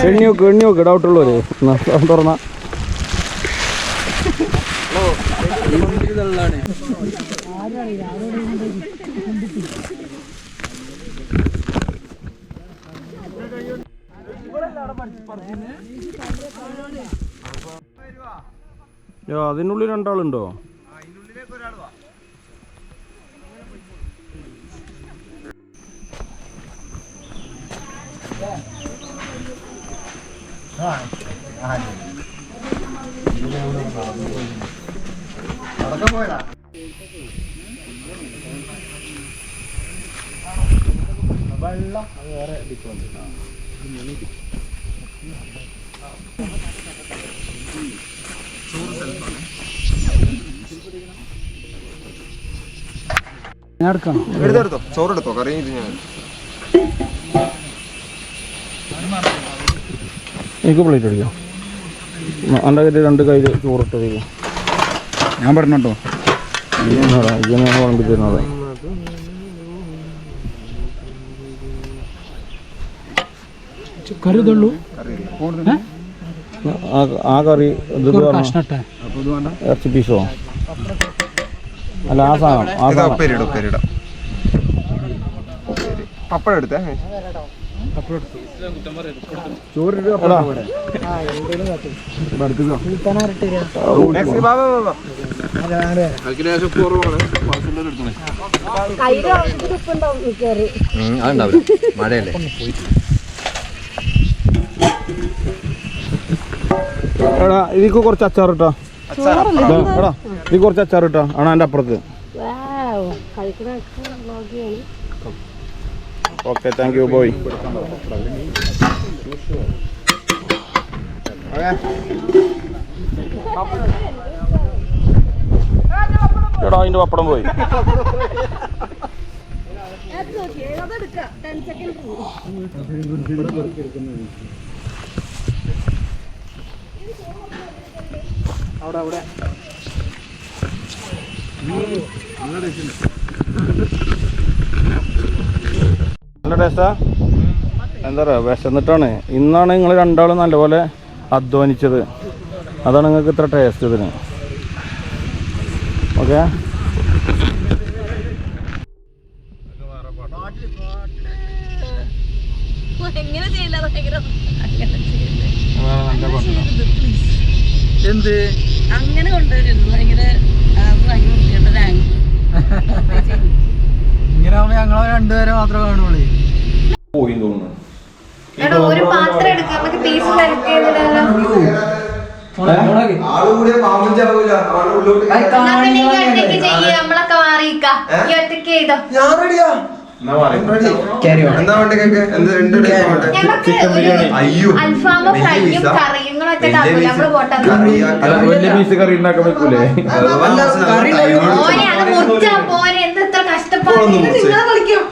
എണ്ണി നോക്ക് ഡൗട്ടുള്ളവര് തുറന്ന ഇവിടെ അതിനുള്ളിൽ രണ്ടാളുണ്ടോ? വെള്ളം അത് വേറെ ഡിഫറൻറ്റ്. ഞാൻ എടുക്കണം. എടുത്തോ ചോറെടുത്തോ കറി ഞാൻ എനിക്ക് പ്ലേറ്റ് അടിക്കാം. എൻ്റെ കയ്യിൽ 2 കയ്യിൽ ചോറിട്ട് ഞാൻ പറഞ്ഞോ ഞാൻ വിളമ്പി തരുന്നത്. കറി ഇതുള്ളൂ. ആ കറി ഇത് കഷ്ണട്ടെ ഇറച്ചി പീസോ? അല്ല ആ സാധനം ഉപ്പേരിടാം പപ്പടം എടുത്തേ അതുണ്ടാവില്ല, മഴയല്ലേ. എടാ ഇതിക്ക് കുറച്ച് അച്ചാർ ഇട്ടാ. എടാ ഇതിക്ക് കുറച്ച് അച്ചാർ ഇട്ടാ. ആണ് എൻ്റെ അപ്പുറത്ത്. Okay, thank you boy. എടാ അതിൻ്റെ പപ്പടം പോയി. അവിടെ നല്ല ടേസ്റ്റാ. എന്താ പറയുക, വിശന്നിട്ടാണ്. ഇന്നാണ് നിങ്ങൾ രണ്ടാളും നല്ലപോലെ അധ്വാനിച്ചത്. അതാണ് നിങ്ങൾക്ക് ഇത്ര ടേസ്റ്റ് ഇതിന്. ഓക്കെ, എന്ത് അങ്ങനെ കൊണ്ടുവരുന്നു ഭയങ്കര ഇങ്ങനെ ആവുമ്പോ ഞങ്ങളെ 2 പേരെ മാത്രമേ കാണുള്ളൂ. പോയി തോന്നുന്നു. ഒരു പാത്രം എടുക്കാം, നമുക്ക് പീസ് സെലക്ട് ചെയ്തിടാലോ. നമ്മളൊക്കെ മാറിയിക്കാം. ഈ ഒറ്റയ്ക്ക് ചെയ്തോ. അൽഫാമോ ഫ്രൈയും കറിയും കൂടെ ഒറ്റക്കാക്കൂല. നമ്മള് പോനെ അത് മുറിച്ചാ പോനെ. എന്തെത്ര കഷ്ടപ്പാട് നിങ്ങളെ വിളിക്കും.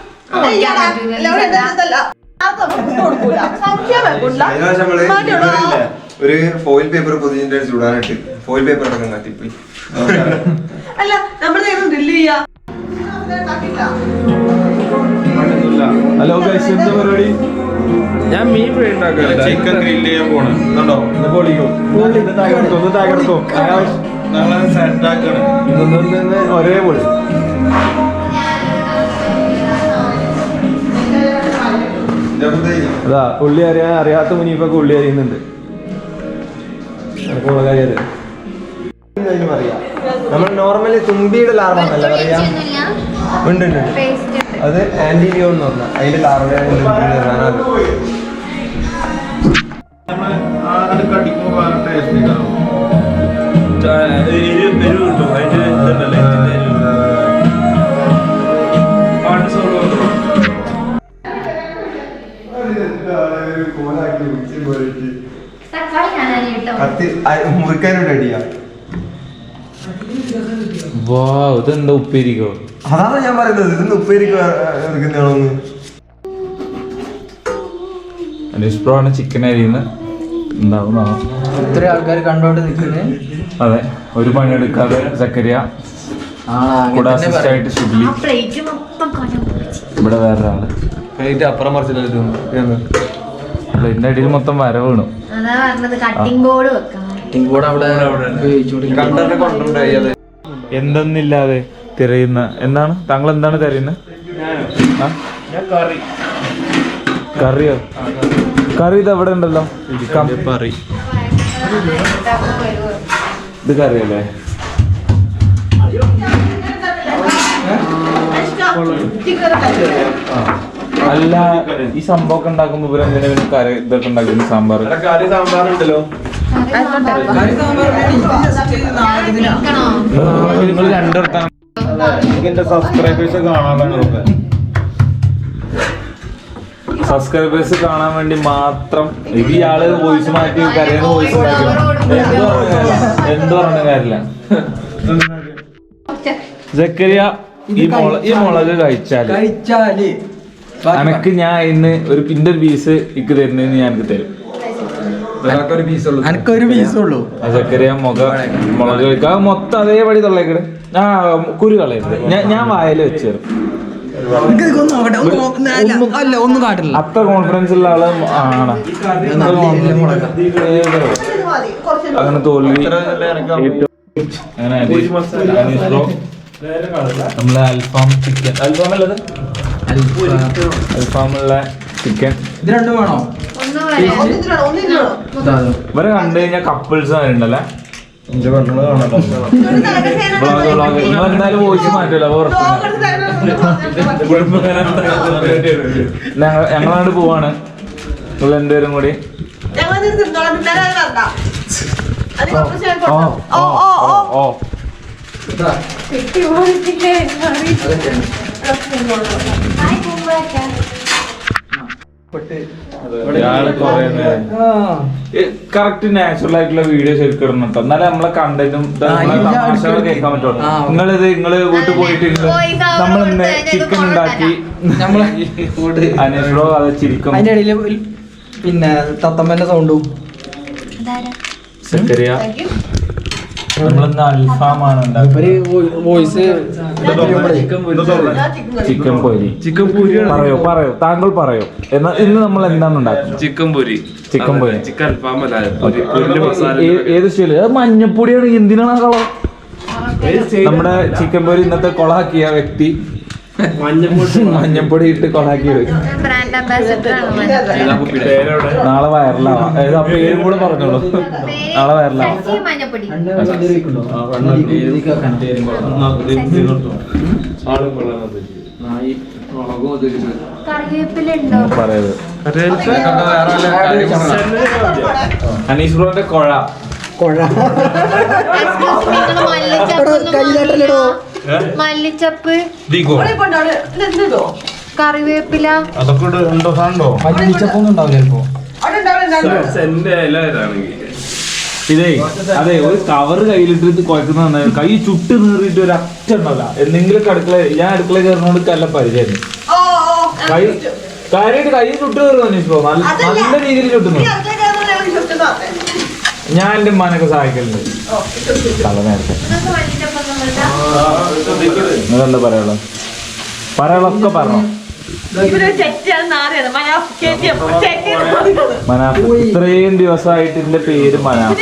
ഒരു ഫോയിൽ പേപ്പർ പൊതിഞ്ഞിട്ട് ചൂടാനായിട്ട് ഫോയിൽ പേപ്പർ കത്തിപ്പോയി. അല്ല നമ്മൾ ഡ്രില്ല് ചെയ്യാ. ഹലോ ഗൈസ്, എന്താ പരിപാടി? ഞാൻ മീൻ ഫ്രൈ ഉണ്ടാക്കാം. ചിക്കൻ ഗ്രില്ല് ചെയ്യാൻ പോണ്. കണ്ടോ, ഇത് പൊളിക്കും. തകർത്തോ ഞങ്ങളത് സെറ്റ് ആക്കാണ്. ഒരേ പൊളി. അതാ ഉള്ളി അറിയാത്ത മുനീഫൊക്കെ ഉള്ളി അറിയുന്നുണ്ട്. നമ്മൾ നോർമലി തുമ്പിയുടെ ലാർവാന്നല്ല പറയാ. ഉണ്ട് അത് ആന്റിലിയോ എന്ന് പറഞ്ഞാൽ അതിന്റെ ലാർവയാണ്. മുറിക്കാനോട് അടിയാ. ഇതെന്താ ഉപ്പേരിക്കോ? അതാണ് ഞാൻ പറയുന്നത്. ഇതൊന്ന് ഉപ്പേരിക്ക് എടുക്കുന്നതാണോന്ന്. അന്വേഷിപ്പോഴാണ് ചിക്കൻ അരിയുന്ന ഉണ്ടാവുന്ന. ഇത്ര ആൾക്കാർ കണ്ടോണ്ട് നിൽക്കുന്നത്. അതെ, ഒരു പണിയെടുക്കാതെ സക്കരിയ കൂടെ അസിസ്റ്റ് ആയിട്ട് ഷുഗ്ലി. ഇവിടെ വേറെ ആള് അപ്പുറം മറിച്ചില്ല. പ്ലേറ്റിന്റെ അടിയിൽ മൊത്തം വര വീണു. കട്ടിംഗ് ബോർഡ് വെക്കാം. എന്തെന്നില്ലാതെ തിരയുന്ന. എന്താണ് താങ്കൾ എന്താണ് തിരയുന്നത്? കറിയോ? കറി ഇത് എവിടെ ഉണ്ടല്ലോ? കറി ഇത് കറിയല്ലേ? അല്ല, ഈ സംഭവം ഉണ്ടാക്കുമ്പോ ഇവരെന്തിനാ പിന്നെ കറി ഇതൊക്കെ ഉണ്ടാക്കുന്നു? സാമ്പാർ കറി സാമ്പാറുണ്ടല്ലോ. നിങ്ങൾ രണ്ടിടത്താണ് എന്റെ സബ്സ്ക്രൈബേഴ്സ് കാണാൻ സബ്സ്ക്രൈബേഴ്സ് കാണാൻ വേണ്ടി മാത്രം ഇത് ഇയാള് വോയിസ് മാറ്റി കരയുന്ന വോയിസ് എന്ത് പറഞ്ഞ കാര്യമില്ല. ജക്കരിയ ഈ മുളക് കഴിച്ചാല് അനക്ക് ഞാൻ ഇന്ന് ഒരു പിന്റെ ഒരു പീസ് ഇക്ക് തരുന്നതിന് ഞാൻ എനിക്ക് തരും. എനിക്കൊരു പീസുള്ളൂ. ജക്കരിയ മുളക് കഴിക്കുക മൊത്തം അതേപടി തൊള്ളേക്കട്. കുരു കളയരുത്. ഞാൻ വായല് വെച്ച് തരും. ഒന്നും കാട്ടില്ല. അത്ര കോൺഫിഡൻസ് ഉള്ള ആള് ആണ്. അങ്ങനെ തോൽവി നമ്മളെ അൽഫാം ചിക്കൻ അൽഫാമുള്ള ചിക്കൻ ഇത് രണ്ടും വേണോ? ഇവരെ കണ്ടു കഴിഞ്ഞാൽ കപ്പിൾസ് ഉണ്ടല്ലേ? നിങ്ങൾ എന്തായാലും വോയിസ് മാറ്റല്ലോ. ഞങ്ങളാണ്ട് പോവാണ്. നിങ്ങൾ രണ്ടുപേരും കൂടി കറക്റ്റ് നാച്ചുറൽ ആയിട്ടുള്ള വീഡിയോ ശരിക്കും ഇടണം കേട്ടോ. എന്നാലേ നമ്മളെ കണ്ടന്റും തമാശകൾ കേൾക്കാൻ പറ്റുള്ളൂ. നിങ്ങള് വീട്ടിൽ പോയിട്ട് നമ്മളിന്ന് ചിക്കൻ ഉണ്ടാക്കി അനീഷോ അത് ചിരിക്കും. അതിന്റെ ഇടയില് പിന്നെ തത്തമ്മന്റെ സൗണ്ടും. ശരിയാ, നമ്മളിന്ന് അൽഫാമാണ് വോയിസ് ചിക്കൻ പൊരി. പറയോ താങ്കൾ പറയോ. എന്നാ ഇന്ന് നമ്മൾ എന്താണ് ഉണ്ടാക്കുന്നത്? ചിക്കൻ പൊരി. ചിക്കൻ പൊരി, ചിക്കൻ അൽഫാം അല്ല. ഏത് സ്റ്റൈല്? അത് മഞ്ഞപ്പൊടിയാണ്. എന്തിനാണ് ആ കളർ? നമ്മുടെ ചിക്കൻ പൊരി ഇന്നത്തെ കൊളാക്കിയ വ്യക്തി മഞ്ഞപ്പൊടി ഇട്ട് കൊളാക്കിയത്. നാളെ വൈറലാവാം. ആ പേരും കൂടെ പറഞ്ഞോളൂ. നാളെ വൈറലാവാം. പറയത് അനീഷ് ബ്രോന്റെ കൊഴ മല്ലിച്ചപ്പ്, കറിവേപ്പില, അതൊക്കെ ഉണ്ടോ? സാധനോ മല്ലിച്ചപ്പൊന്നും ഉണ്ടാവില്ല. ഇതേ അതെ, ഒരു കവറ് കയ്യിലിട്ടിട്ട് കുഴക്കുന്ന കൈ ചുട്ട് നീറിയിട്ട് ഒരു അറ്റ ഉണ്ടല്ല. എന്തെങ്കിലും ഞാൻ അടുക്കള കയറുന്നോണ്ട് നല്ല പരിചയം. കൈ കാര്യമായിട്ട് കൈ ചുട്ട് കയറുന്നു അനീഷ് ബ്രോ. നല്ല രീതിയിൽ ചുട്ടുന്നു. ഞാൻ എന്റെ ഉമ്മാനൊക്കെ സഹായിക്കലുണ്ട്. നേരത്തെ നിങ്ങളെന്താ പറയാനുള്ളൊക്കെ പറഞ്ഞോ. മനാഫ് ഇത്രയും ദിവസമായിട്ട് എന്റെ പേര് മനാഫ്.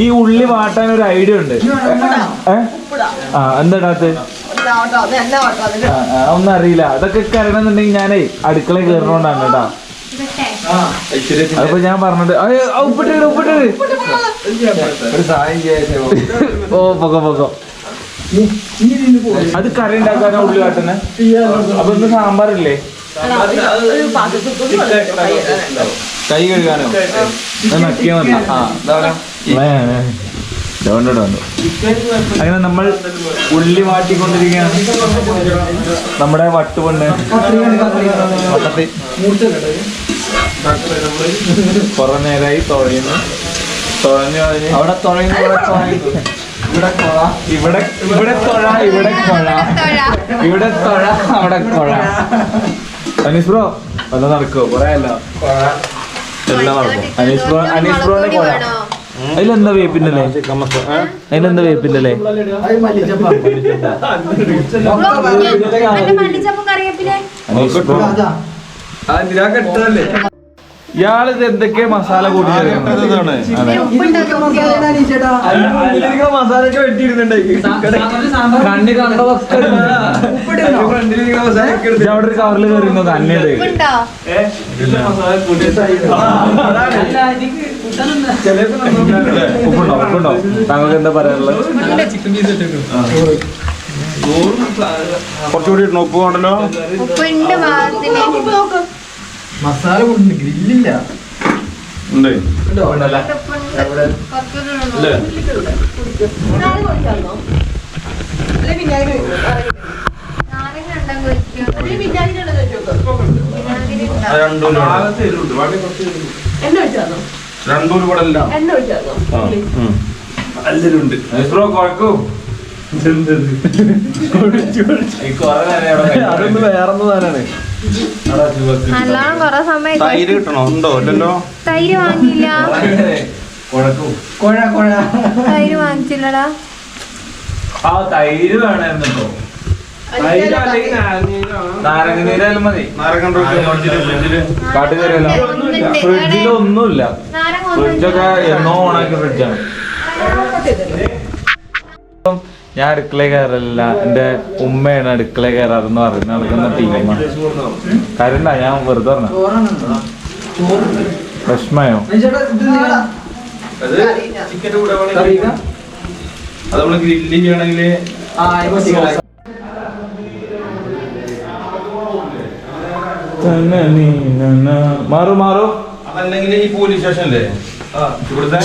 ഈ ഉള്ളി വാട്ടാൻ ഒരു ഐഡിയ ഉണ്ട്. എന്താ ഒന്നും അറിയില്ല. അതൊക്കെ അറിയണമെന്നുണ്ടെങ്കിൽ ഞാനേ അടുക്കളയിൽ കയറണോണ്ടാണ് കേട്ടാ. അതിപ്പോ ഞാൻ പറഞ്ഞിട്ട് ഉപ്പിട്ട് ഒരു സഹായം ചെയ്യാൻ. ഓ പൊക്കോ. അത് കറി ഉണ്ടാക്കാനാ ഉള്ളി വാട്ടുന്നെ. അപ്പൊ ഇന്ന് സാമ്പാറില്ലേ? കൈ കഴുകാനോ? നക്കിയാ മതി. അങ്ങനെ നമ്മൾ ഉള്ളി വാട്ടിക്കൊണ്ടിരിക്കുകയാണ്. നമ്മുടെ വട്ടുപണ്ണ് കുറെ നേരമായി തുഴഞ്ഞു അവിടെ ഇവിടെ അവിടെ കൊഴ. അനീസ് ബ്രോ വല്ല നടക്കോ? പറയല്ലോ എല്ലാം നടക്കും. അനീസ് ബ്രോന്റെ കൊഴ. അതിലെന്താ വേപ്പിന്റെ അല്ലേ? അതിലെന്താ വേപ്പിന്റെ അല്ലേ? ഇയാളിത് എന്തൊക്കെ മസാല കൂട്ടി ചേർക്കുന്നതാണ്. മസാല ഒക്കെ വെട്ടിയിരുന്നുണ്ടായി കണ്ണി കണ്ടതൊക്കെ അവിടെ ഒരു കവറിൽ കയറിയുന്നു കണ്ണിയുടെ ഉപ്പുണ്ടോ ഉപ്പുണ്ടോ താങ്കൾക്ക് എന്താ പറയാനുള്ളത്? കുറച്ചുകൂടി ഇടണം. ഉപ്പ് കൊണ്ടല്ലോ. ഉപ്പിന്റെ ഭാഗത്തിന് മസാല കൊണ്ട് ഗ്രില്ലില്ല ഉണ്ട്. രണ്ടൂര് ഇവിടെ എല്ലാം എല്ലാരും ഉണ്ട്. കുഴക്കും അതൊന്നും വേറൊന്നും താനാണ്. നല്ലോണം കൊറേ സമയം തൈര് കിട്ടണോ? ഉണ്ടോ? ഇല്ലല്ലോ. തൈര് വാങ്ങിയില്ല. തൈര് വാങ്ങിച്ചില്ലടാ. ആ തൈര് വേണമായിരുന്നോ? നാരങ്ങ നീരായാലും മതി. കാട്ടുകറിയല്ല. ഫ്രിഡ്ജിലൊന്നുമില്ല. ഫ്രിഡ്ജൊക്കെ എന്നോ ഓണാക്കി ഫ്രിഡ്ജാണ്. ഞാൻ അടുക്കള കയറല്ല, എന്റെ ഉമ്മയാണ് അടുക്കള കയറാറെന്ന് പറയുന്നത് നടക്കുന്ന ടീമാണ്. കാര്യണ്ട, ഞാൻ വെറുതെ പറഞ്ഞ വിഷമയോ? അത് നമ്മള് ഗ്രില്ല് ചെയ്യണമെങ്കിൽ മാറു മാറു. അതല്ലെങ്കിൽ ഈ പോലീസ് സ്റ്റേഷനല്ലേ ഇവിടുത്തെ,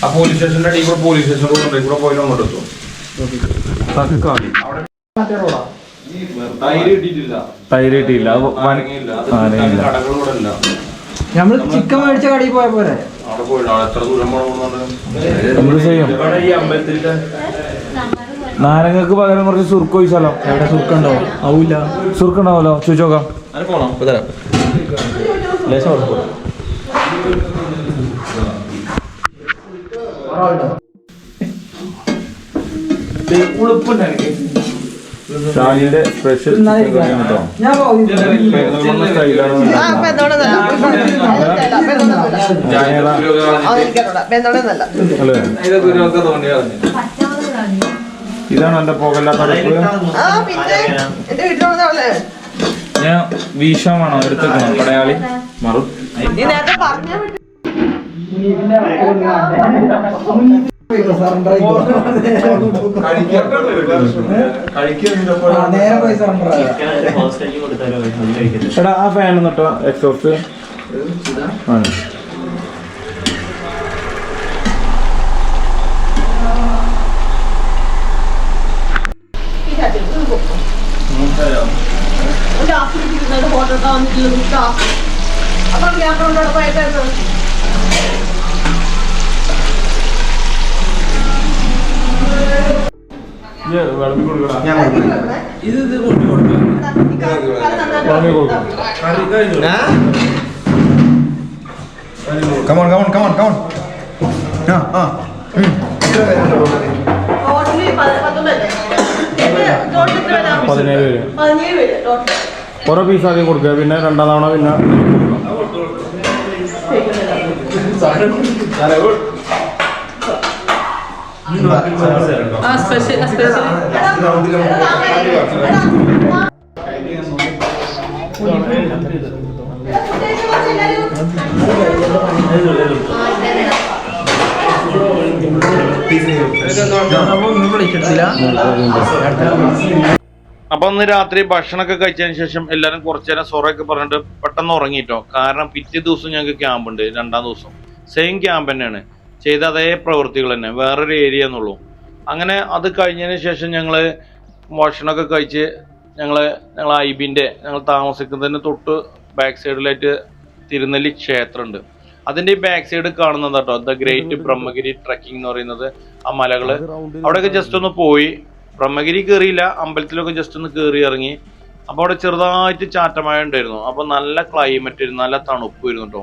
ആ പോലീസ് സ്റ്റേഷന്റെ അടിയിൽ കൂടെ പോലീസ് സ്റ്റേഷൻ കൂടെ പോയാലും അങ്ങോട്ട് എത്തും. തൈര് കിട്ടിയിട്ടില്ല. തൈര് കിട്ടിയില്ല. കടകളിലൂടെ അല്ല. നമ്മള് ചിക്കൻ മേടിച്ച കടയിൽ പോയ പോരെ. അവിടെ പോയില്ല. അവിടെ എത്ര ദൂരം പോകണമെന്നുണ്ട്. എന്ത് ചെയ്യും? ഈ അമ്പലത്തിലെ നാരങ്ങക്ക് പകരം കുറച്ച് സുർക്ക് ഒഴിച്ചാലോ? എവിടെ സുർക്കുണ്ടോ? ആവൂല. സുർക്കുണ്ടാവല്ലോ, ചോദിച്ചോക്കാം. ഷാനിന്റെ സ്പെഷ്യൽ കേട്ടോ. ഇതാണ് എന്റെ പോകല്ലാത്ത അടുപ്പ്. ഞാൻ വീശമാണോ എടുത്തേക്കണം? പടയാളി മാറും. എടാ ആ ഫാൻ എന്നിട്ടോ എക്സോസ്റ്റ് ആണ്. വിളമ്പി കൊടുക്കണം. വിളമ്പി കൊടുക്കണം. Come on, come on, come on, come on. പതിനേഴ് പേര് ഓരോ പീസ് ആദ്യം കൊടുക്കുക, പിന്നെ രണ്ടാം തവണ പിന്നെ അപ്പൊ അന്ന് രാത്രി ഭക്ഷണമൊക്കെ കഴിച്ചതിന് ശേഷം എല്ലാരും കുറച്ചു നേരം സൊറയൊക്കെ പറഞ്ഞിട്ട് പെട്ടെന്ന് ഉറങ്ങിട്ടോ. കാരണം പിറ്റേ ദിവസം ഞങ്ങൾക്ക് ക്യാമ്പ് ഉണ്ട്. രണ്ടാം ദിവസം സെയിം ക്യാമ്പ് തന്നെയാണ്, ചെയ്ത അതേ പ്രവൃത്തികൾ തന്നെ, വേറൊരു ഏരിയ എന്നുള്ളൂ. അങ്ങനെ അത് കഴിഞ്ഞതിന് ശേഷം ഞങ്ങള് ഭക്ഷണമൊക്കെ കഴിച്ച് ഞങ്ങൾ ഐബിന്റെ ഞങ്ങൾ താമസിക്കുന്നതിന് തൊട്ട് ബാക്ക് സൈഡിലായിട്ട് തിരുനെല്ലി ക്ഷേത്രമുണ്ട്. അതിന്റെ ഈ ബാക്ക് സൈഡ് കാണുന്നത് കേട്ടോ ദ ഗ്രേറ്റ് ബ്രഹ്മഗിരി ട്രക്കിംഗ് എന്ന് പറയുന്നത്. ആ മലകള് അവിടെയൊക്കെ ജസ്റ്റ് ഒന്ന് പോയി, ബ്രഹ്മഗിരി കയറിയില്ല, അമ്പലത്തിലൊക്കെ ജസ്റ്റ് ഒന്ന് കയറി ഇറങ്ങി. അപ്പോൾ അവിടെ ചെറുതായിട്ട് ചാറ്റമഴ ഉണ്ടായിരുന്നു. അപ്പോൾ നല്ല ക്ലൈമറ്റ് ആയിരുന്നു, നല്ല തണുപ്പ് വരുന്നു കേട്ടോ.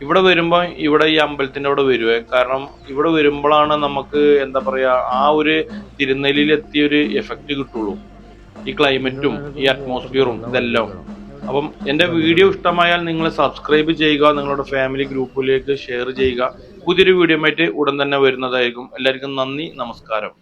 ഇവിടെ വരുമ്പോൾ ഇവിടെ ഈ അമ്പലത്തിൻ്റെ അവിടെ വരുവേ, കാരണം ഇവിടെ വരുമ്പോഴാണ് നമുക്ക് എന്താ പറയുക ആ ഒരു തിരുനെല്ലിയിലെത്തിയൊരു എഫക്റ്റ് കിട്ടുള്ളൂ. ഈ ക്ലൈമറ്റും ഈ അറ്റ്മോസ്ഫിയറും ഇതെല്ലാം അപ്പം എൻ്റെ വീഡിയോ ഇഷ്ടമായാൽ നിങ്ങൾ സബ്സ്ക്രൈബ് ചെയ്യുക, നിങ്ങളുടെ ഫാമിലി ഗ്രൂപ്പിലേക്ക് ഷെയർ ചെയ്യുക. പുതിയൊരു വീഡിയോ ആയിട്ട് ഉടൻ തന്നെ വരുന്നതായിരിക്കും. എല്ലാവർക്കും നന്ദി, നമസ്കാരം.